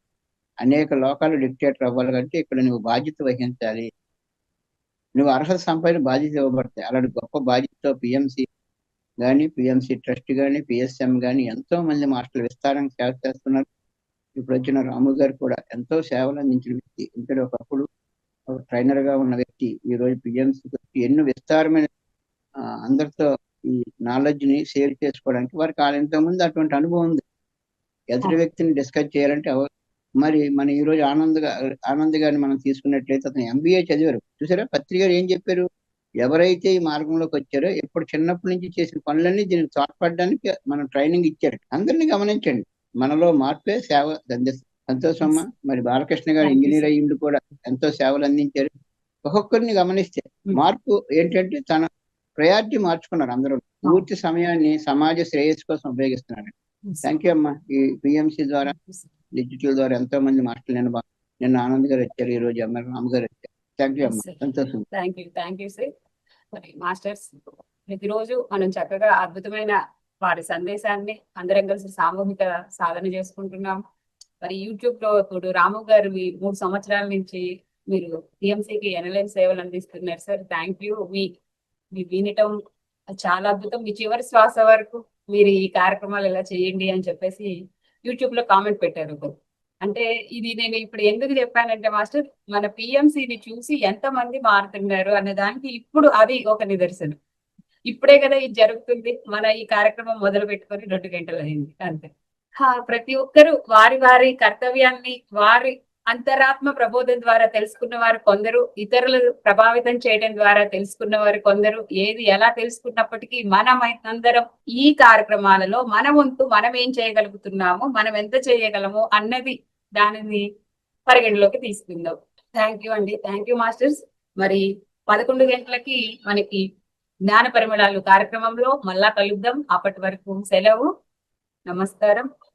అనేక లోకాలు డిక్టేటర్ అవ్వాలి కంటే ఇక్కడ నువ్వు బాధ్యత వహించాలి. నువ్వు అర్హత సంపాదన బాధ్యత ఇవ్వబడతాయి. అలాంటి గొప్ప బాధ్యతతో పిఎంసి కానీ, పిఎంసి ట్రస్ట్ కానీ, పిఎస్ఎం కానీ ఎంతో మంది మాస్టర్లు విస్తారంగా సేవ చేస్తున్నారు. ఇప్పుడు వచ్చిన రాము గారు కూడా ఎంతో సేవలు అందించిన వ్యక్తి. ఇక్కడ ఒకప్పుడు ఒక ట్రైనర్ గా ఉన్న వ్యక్తి ఈ రోజు పిఎంసి ఎన్నో విస్తారమైన అందరితో ఈ నాలెడ్జ్ ని షేర్ చేసుకోవడానికి వారికి ఎంతో మంది అటువంటి అనుభవం ఉంది. ఎదుటి వ్యక్తిని డిస్కస్ చేయాలంటే మరి మన ఈ రోజు ఆనంద్ గారిని మనం తీసుకున్నట్లయితే అతను ఎంబీఏ చదివారు. చూసారా పత్రిక ఏం చెప్పారు? ఎవరైతే ఈ మార్గంలోకి వచ్చారో ఇప్పుడు చిన్నప్పటి నుంచి చేసిన పనులన్నీ దీనికి తోడ్పడడానికి మనం ట్రైనింగ్ ఇచ్చారు. అందరినీ గమనించండి. మనలో మార్పే సేవ అందిస్తుంది. సంతోషమ్మ. మరి బాలకృష్ణ గారు ఇంజనీర్ అయ్యిండు కూడా ఎంతో సేవలు అందించారు. ఒక్కొక్కరిని గమనిస్తే మార్పు ఏంటంటే తన ప్రయారిటీ మార్చుకున్నారు. అందరూ పూర్తి సమయాన్ని సమాజ శ్రేయస్సు కోసం ఉపయోగిస్తున్నారు. థ్యాంక్ యూ అమ్మా. ఈ పిఎంసి ద్వారా డిజిటల్ ద్వారా ఎంతో మంది మాస్టర్లు నిన్న ఆనంద్ గారు వచ్చారు, ఈ రోజు ఎంఆర్ రామ్ గారు వచ్చారు. థ్యాంక్ యూ అమ్మా. సంతోషం. Thank you sir. మరి మాస్టర్స్ ప్రతిరోజు మనం చక్కగా అద్భుతమైన వారి సందేశాన్ని అందరం కలిసి సామూహిక సాధన చేసుకుంటున్నాం. మరి యూట్యూబ్ లో ఇప్పుడు రాము గారు 3 సంవత్సరాల నుంచి మీరు టిఎంసీకి ఎనలేని సేవలు అందిస్తున్నారు సార్. Thank you. మీ వినటం చాలా అద్భుతం. మీ చివరి శ్వాస వరకు మీరు ఈ కార్యక్రమాలు ఎలా చేయండి అని చెప్పేసి యూట్యూబ్ లో కామెంట్ పెట్టారు. అంటే ఇది నేను ఇప్పుడు ఎందుకు చెప్పానంటే మాస్టర్, మన పిఎంసిని చూసి ఎంత మంది మారుతున్నారు అనే దానికి ఇప్పుడు అది ఒక నిదర్శనం. ఇప్పుడే కదా ఇది జరుగుతుంది. మన ఈ కార్యక్రమం మొదలు పెట్టుకొని 2 గంటలు అయింది అంతే. ప్రతి ఒక్కరు వారి వారి కర్తవ్యాన్ని వారి అంతరాత్మ ప్రబోధం ద్వారా తెలుసుకున్న వారు కొందరు, ఇతరులు ప్రభావితం చేయడం ద్వారా తెలుసుకున్న వారు కొందరు. ఏది ఎలా తెలుసుకున్నప్పటికీ మనం అందరం ఈ కార్యక్రమాలలో మన వంతు మనం ఏం చేయగలుగుతున్నామో, మనం ఎంత చేయగలమో అన్నది దానిని పరిగణలోకి తీసుకుందాం. థ్యాంక్ యూ అండి. Thank you masters. మరి 11 గంటలకి మనకి జ్ఞాన పరిమళాలు కార్యక్రమంలో మళ్ళా కలుద్దాం. అప్పటి వరకు సెలవు. నమస్కారం.